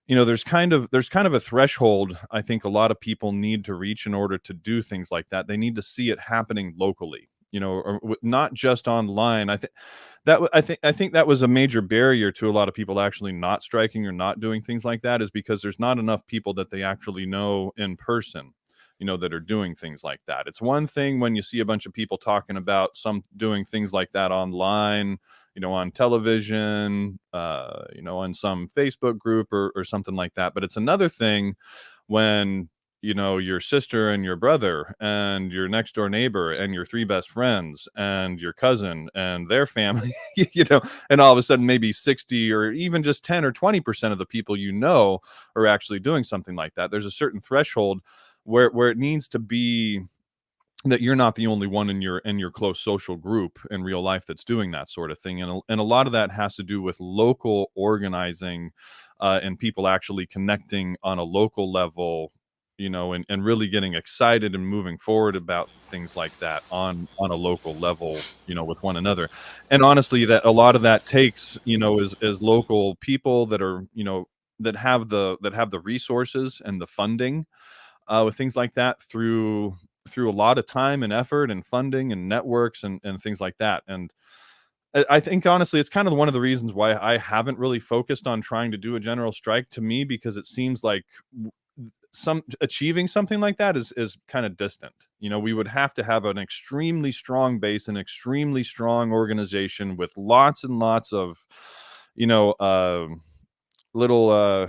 there's kind of a threshold I think a lot of people need to reach in order to do things like that. They need to see it happening locally, or not just online. I think that was a major barrier to a lot of people actually not striking or not doing things like that, is because there's not enough people that they actually know in person, that are doing things like that. It's one thing when you see a bunch of people talking about doing things like that online, on television, on some Facebook group or something like that. But it's another thing when, your sister and your brother and your next door neighbor and your three best friends and your cousin and their family, and all of a sudden maybe 60 or even just 10 or 20% of the people are actually doing something like that. There's a certain threshold where it needs to be that you're not the only one in your close social group in real life that's doing that sort of thing. And a lot of that has to do with local organizing and people actually connecting on a local level and really getting excited and moving forward about things like that on a local level, with one another. And honestly, that a lot of that takes, as local people that are, that have the resources and the funding, with things like that, through a lot of time and effort and funding and networks and things like that. And I think honestly, it's kind of one of the reasons why I haven't really focused on trying to do a general strike, to me, because it seems like achieving something like that is kind of distant. We would have to have an extremely strong base, an extremely strong organization with lots and lots of, little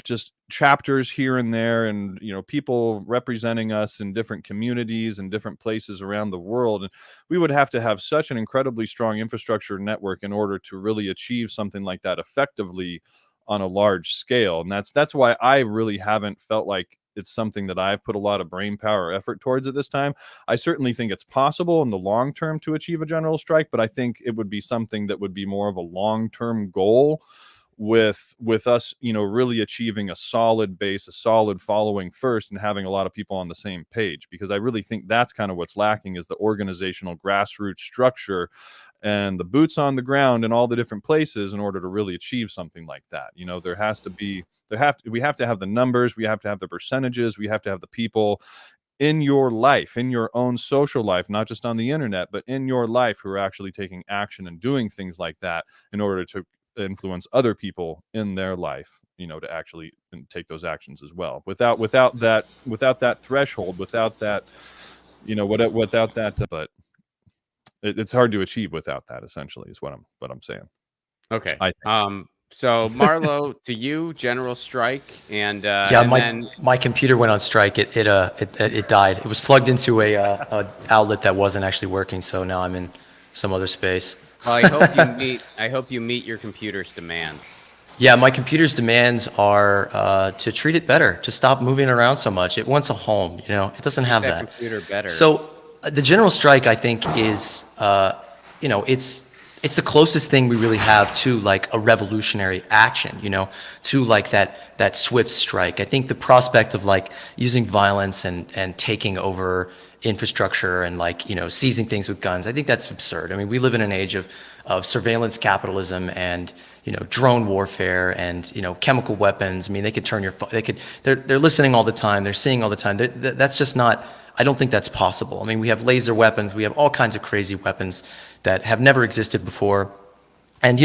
just chapters here and there, and people representing us in different communities and different places around the world. And we would have to have such an incredibly strong infrastructure network in order to really achieve something like that effectively on a large scale. And that's why I really haven't felt like it's something that I've put a lot of brain power or effort towards at this time. I certainly think it's possible in the long term to achieve a general strike, but I think it would be something that would be more of a long-term goal, with us, really achieving a solid base, a solid following first, and having a lot of people on the same page. Because I really think that's kind of what's lacking, is the organizational grassroots structure and the boots on the ground in all the different places in order to really achieve something like that. We have to have the numbers, we have to have the percentages, we have to have the people in your life, in your own social life, not just on the internet, but in your life, who are actually taking action and doing things like that in order to influence other people in their life, to actually take those actions as well. Without that threshold, without that, without that, but it's hard to achieve without that, essentially, is what I'm saying. Okay. So Marlo, to you, general strike, and my computer went on strike. It died. It was plugged into a outlet that wasn't actually working. So now I'm in some other space. Well, I hope you meet your computer's demands. Yeah, my computer's demands are to treat it better, to stop moving around so much. It wants a home, it doesn't have that. Computer better. So the general strike, I think, is, it's the closest thing we really have to like a revolutionary action, to like that swift strike. I think the prospect of like using violence and taking over infrastructure and like, seizing things with guns, I think that's absurd. I mean, we live in an age of surveillance capitalism and, drone warfare and, chemical weapons. I mean, they could turn they're listening all the time. They're seeing all the time. That's just not, I don't think that's possible. I mean, we have laser weapons. We have all kinds of crazy weapons that have never existed before. And,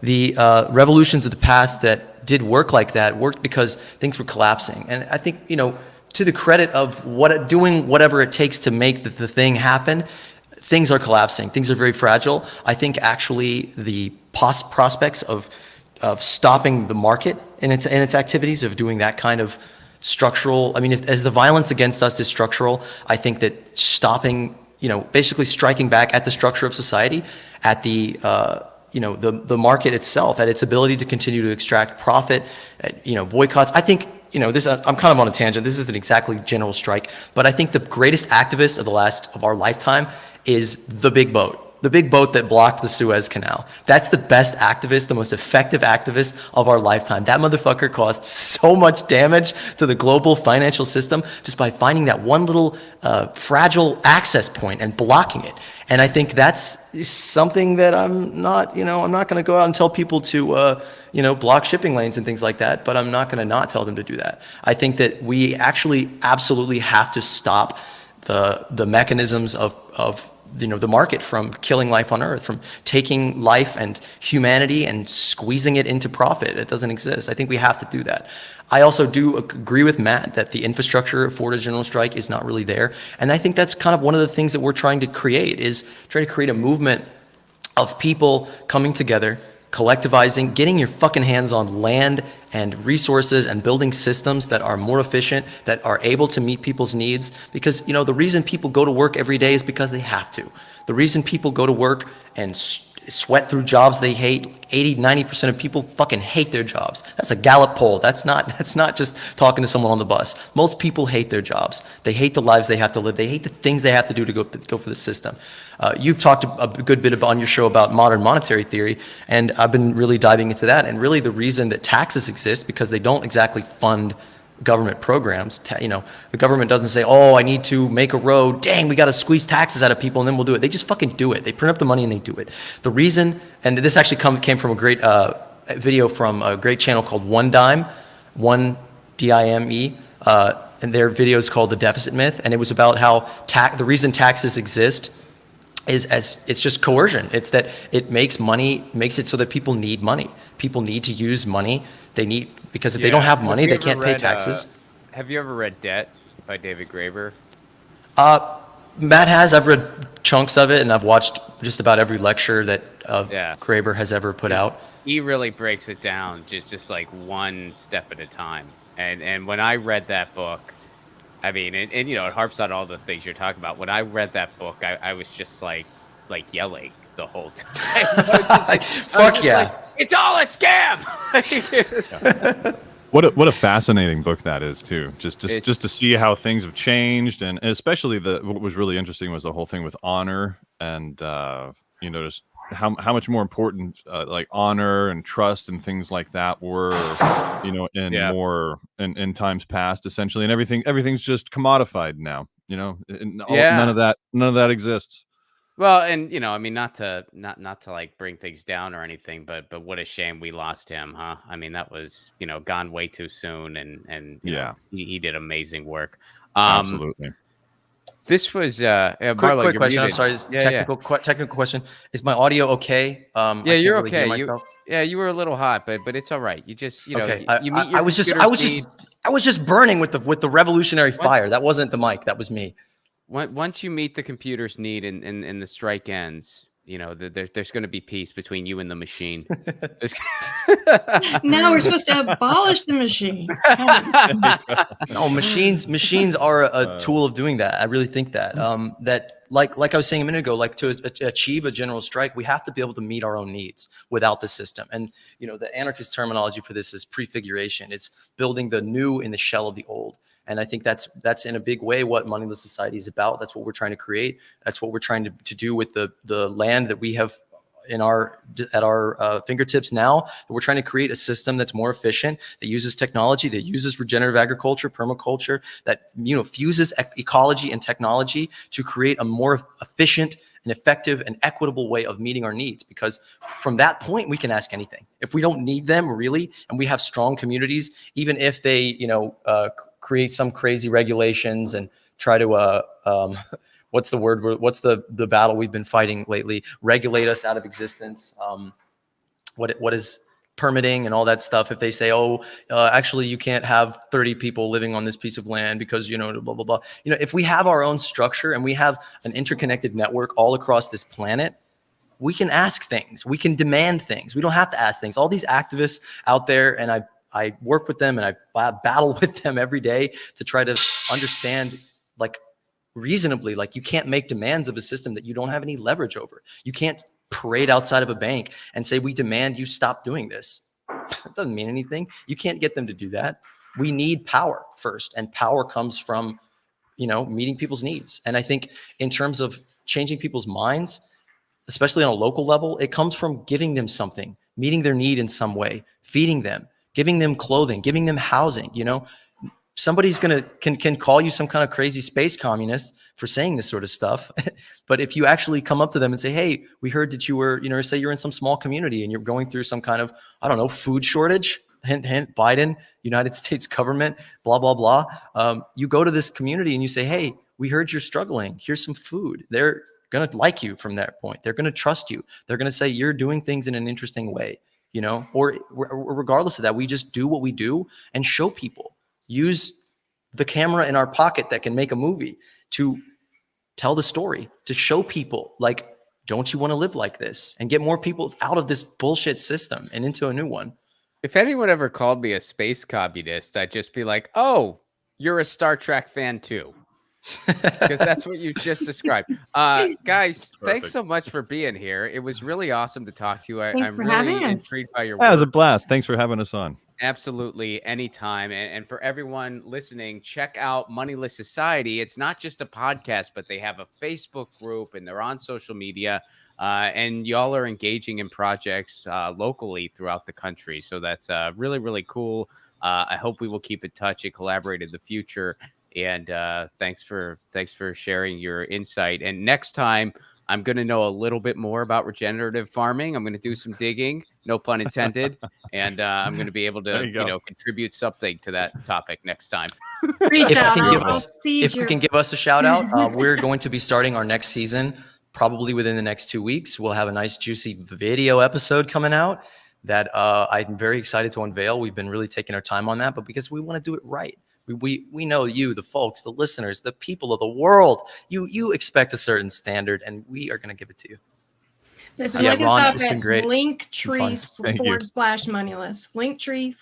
the revolutions of the past that did work like that worked because things were collapsing. And I think, to the credit of doing whatever it takes to make the thing happen, things are collapsing. Things are very fragile. I think actually the prospects of stopping the market in its activities, of doing that kind of structural, I mean, as the violence against us is structural, I think that stopping, basically striking back at the structure of society, at the the market itself, at its ability to continue to extract profit, boycotts. I think, this, I'm kind of on a tangent. This isn't exactly general strike, but I think the greatest activist of our lifetime is the big boat. The big boat that blocked the Suez Canal. That's the best activist, the most effective activist of our lifetime. That motherfucker caused so much damage to the global financial system just by finding that one little fragile access point and blocking it. And I think that's something that I'm not going to go out and tell people to, block shipping lanes and things like that, but I'm not going to not tell them to do that. I think that we actually absolutely have to stop the mechanisms of the market from killing life on Earth, from taking life and humanity and squeezing it into profit. It doesn't exist. I think we have to do that. I also do agree with Matt that the infrastructure for a general strike is not really there. And I think that's kind of one of the things that we're trying to create, is trying to create a movement of people coming together, collectivizing, getting your fucking hands on land and resources and building systems that are more efficient, that are able to meet people's needs. Because, the reason people go to work every day is because they have to. The reason people go to work and sweat through jobs they hate, 80-90% of people fucking hate their jobs. That's a Gallup poll. That's not just talking to someone on the bus. Most people hate their jobs. They hate the lives they have to live. They hate the things they have to do to go for the system. You've talked a good bit on your show about modern monetary theory, and I've been really diving into that. And really the reason that taxes exist, because they don't exactly fund government programs. The government doesn't say, oh, I need to make a road. Dang, we got to squeeze taxes out of people and then we'll do it. They just fucking do it. They print up the money and they do it. The reason, and this actually came from a great video from a great channel called One Dime, Dime, and their video is called The Deficit Myth, and it was about how the reason taxes exist is as it's just coercion. It's that it makes it so that people need money. People need to use money. Because if they don't have money, they can't pay taxes. Have you ever read Debt by David Graeber? Matt has. I've read chunks of it, and I've watched just about every lecture that Graeber has ever put out. He really breaks it down just like one step at a time. And when I read that book, I mean, and it harps on all the things you're talking about. When I read that book, I was just like yelling the whole time. Fuck yeah. It's all a scam. What a fascinating book that is too. Just to see how things have changed, and especially what was really interesting was the whole thing with honor, and just how much more important like honor and trust and things like that were, in times past, essentially, and everything's just commodified now. None of that exists. Well, and I mean, not to like bring things down or anything, but what a shame we lost him, huh? I mean, that was gone way too soon, and he did amazing work. Absolutely. This was quick question. Muted. I'm sorry. Technical question. Is my audio okay? Yeah, you're okay. You were a little hot, but it's all right. You just okay. You meet your I was just burning with the revolutionary fire. That wasn't the mic. That was me. Once you meet the computer's need and the strike ends, there's going to be peace between you and the machine. No, we're supposed to abolish the machine. No, machines are a tool of doing that. I really think that that like I was saying a minute ago, like to achieve a general strike, we have to be able to meet our own needs without the system. And the anarchist terminology for this is prefiguration. It's building the new in the shell of the old. And I think that's in a big way what moneyless society is about. That's what we're trying to create. That's what we're trying to do with the land that we have at our fingertips now. We're trying to create a system that's more efficient, that uses technology, that uses regenerative agriculture, permaculture, that fuses ecology and technology to create a more efficient and effective and equitable way of meeting our needs. Because from that point, we can ask anything. If we don't need them really, and we have strong communities, even if they, create some crazy regulations and try to, what's the word? What's the battle we've been fighting lately? Regulate us out of existence. What is permitting and all that stuff? If they say, actually you can't have 30 people living on this piece of land because, blah, blah, blah. If we have our own structure and we have an interconnected network all across this planet, we can ask things. We can demand things. We don't have to ask things. All these activists out there, and I work with them and I battle with them every day to try to understand, like, reasonably, like, you can't make demands of a system that you don't have any leverage over. You can't parade outside of a bank and say, we demand you stop doing this. It doesn't mean anything. You can't get them to do that. We need power first, and power comes from, meeting people's needs. And I think in terms of changing people's minds, especially on a local level, it comes from giving them something, meeting their need in some way, feeding them, giving them clothing, giving them housing. Somebody's can call you some kind of crazy space communist for saying this sort of stuff. But if you actually come up to them and say, hey, we heard that you were, say you're in some small community and you're going through some kind of, I don't know, food shortage, hint, hint, Biden, United States government, blah, blah, blah. You go to this community and you say, hey, we heard you're struggling. Here's some food. They're going to like you from that point. They're going to trust you. They're going to say you're doing things in an interesting way, or regardless of that, we just do what we do and show people. Use the camera in our pocket that can make a movie to tell the story, to show people, like, don't you want to live like this, and get more people out of this bullshit system and into a new one. If anyone ever called me a space communist, I'd just be like, oh, you're a Star Trek fan too. Because that's what you just described. Guys, thanks so much for being here. It was really awesome to talk to you. I'm really intrigued by your work. It was a blast. Thanks for having us on. Absolutely, anytime. And for everyone listening, check out Moneyless Society. It's not just a podcast, but they have a Facebook group and they're on social media. And y'all are engaging in projects locally throughout the country. So that's really, really cool. I hope we will keep in touch and collaborate in the future. And thanks for sharing your insight. And next time, I'm going to know a little bit more about regenerative farming. I'm going to do some digging, no pun intended, and I'm going to be able There to, you go. contribute something to that topic next time. Reach If you out. can give I'll us, feed if you you. can give us a shout out, we're going to be starting our next season probably within the next 2 weeks. We'll have a nice juicy video episode coming out that I'm very excited to unveil. We've been really taking our time on that, but because we want to do it right. We know you, the folks, the listeners, the people of the world. You expect a certain standard, and we are going to give it to you. Listen, Yeah, look us Ron, up it's been at great. Linktree Thank you. /moneyless. Linktree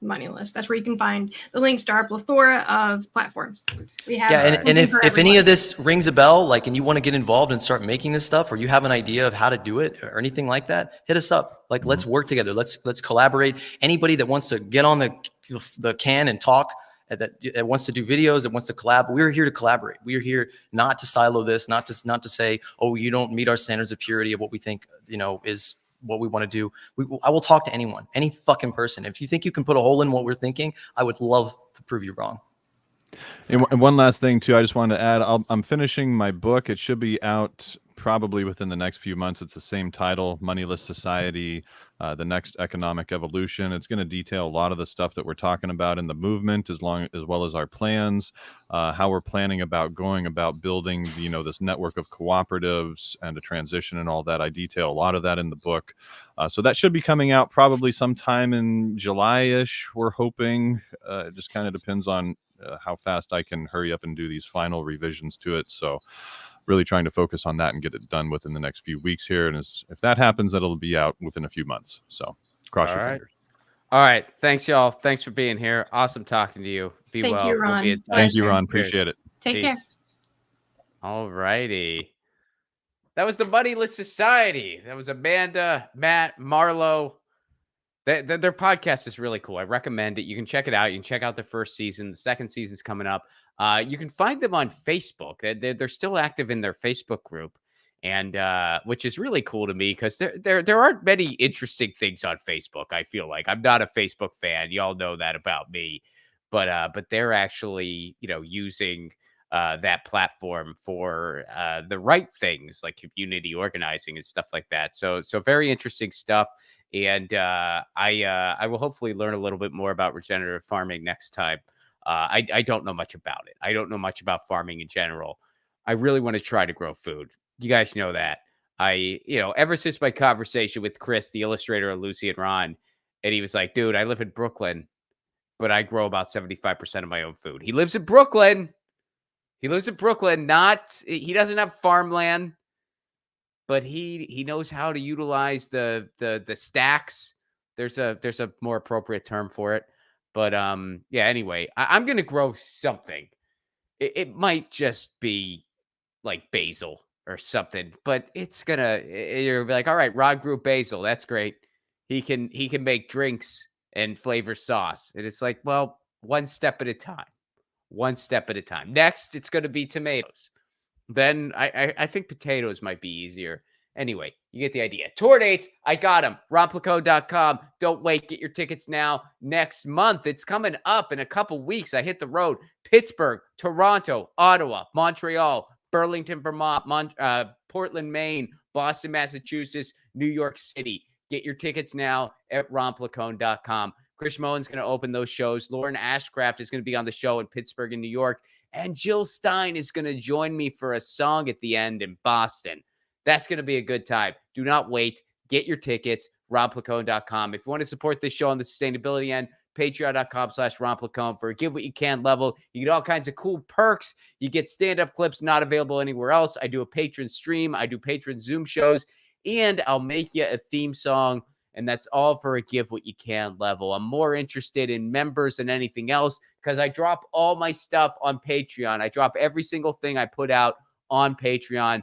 /moneyless. That's where you can find the links to our plethora of platforms. We have and if any of this rings a bell, like, and you want to get involved and start making this stuff, or you have an idea of how to do it or anything like that, hit us up. Like, let's work together. Let's collaborate. Anybody that wants to get on the can and talk, that wants to do videos, that wants to collab, we're here to collaborate. We're here not to silo this, not to say, oh, you don't meet our standards of purity of what we think, is what we want to do. I will talk to anyone, any fucking person. If you think you can put a hole in what we're thinking, I would love to prove you wrong. And one last thing too, I just wanted to add, I'm finishing my book. It should be out probably within the next few months. It's the same title, Moneyless Society, the Next Economic Evolution. It's going to detail a lot of the stuff that we're talking about in the movement, as well as our plans, how we're planning about going about building, this network of cooperatives and a transition and all that. I detail a lot of that in the book. So that should be coming out probably sometime in July-ish, we're hoping. It just kind of depends on how fast I can hurry up and do these final revisions to it. So really trying to focus on that and get it done within the next few weeks here. And if that happens, it'll be out within a few months. So cross your fingers. All right. Thanks, y'all. Thanks for being here. Awesome talking to you. Be Thank well. you, Ron. We'll be in touch. Thank you, Ron. Cheers. Appreciate it. Take care. All righty. That was the Moneyless Society. That was Amanda, Matt, Marlo. Their podcast is really cool. I recommend it. You can check it out. You can check out their first season. The second season's coming up. You can find them on Facebook. They're still active in their Facebook group, and which is really cool to me because there aren't many interesting things on Facebook. I feel like I'm not a Facebook fan. Y'all know that about me, but they're actually using that platform for the right things like community organizing and stuff like that. So very interesting stuff. And I will hopefully learn a little bit more about regenerative farming next time. I don't know much about it. I don't know much about farming in general. I really want to try to grow food. You guys know that. Ever since my conversation with Chris, the illustrator of Lucy and Ron, and he was like, dude, I live in Brooklyn, but I grow about 75% of my own food. He lives in Brooklyn. He doesn't have farmland, but he knows how to utilize the stacks. There's a more appropriate term for it. But anyway, I'm going to grow something. It might just be like basil or something, but you're like, all right, Rod grew basil. That's great. He can make drinks and flavor sauce. And it's like, well, one step at a time. Next, it's going to be tomatoes. Then I think potatoes might be easier. Anyway, you get the idea. Tour dates, I got them. Romplico.com. Don't wait. Get your tickets now. Next month, it's coming up in a couple weeks. I hit the road. Pittsburgh, Toronto, Ottawa, Montreal, Burlington, Vermont, Portland, Maine, Boston, Massachusetts, New York City. Get your tickets now at romplicone.com. Chris Moen's going to open those shows. Lauren Ashcraft is going to be on the show in Pittsburgh and New York. And Jill Stein is going to join me for a song at the end in Boston. That's going to be a good time. Do not wait. Get your tickets, romplicone.com. If you want to support this show on the sustainability end, patreon.com/romplicone for a give what you can level. You get all kinds of cool perks. You get stand-up clips not available anywhere else. I do a patron stream. I do patron Zoom shows. And I'll make you a theme song. And that's all for a give what you can level. I'm more interested in members than anything else because I drop all my stuff on Patreon. I drop every single thing I put out on Patreon.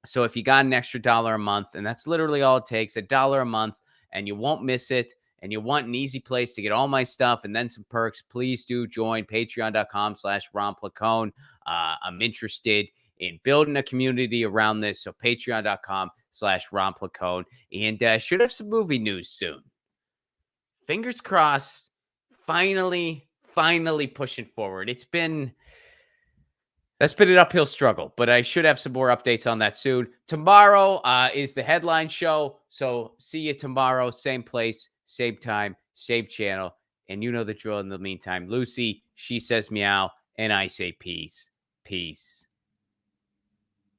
So if you got an extra $1 a month, and that's literally all it takes, $1 a month, and you won't miss it, and you want an easy place to get all my stuff and then some perks, please do join patreon.com/romplicone. I'm interested in building a community around this. So patreon.com/romplicone, and should have some movie news soon. fingers crossed, finally pushing forward. That's been an uphill struggle, but I should have some more updates on that soon. Tomorrow is the headline show. So see you tomorrow. Same place, same time, same channel. And you know the drill in the meantime. Lucy, she says meow, and I say peace. Peace.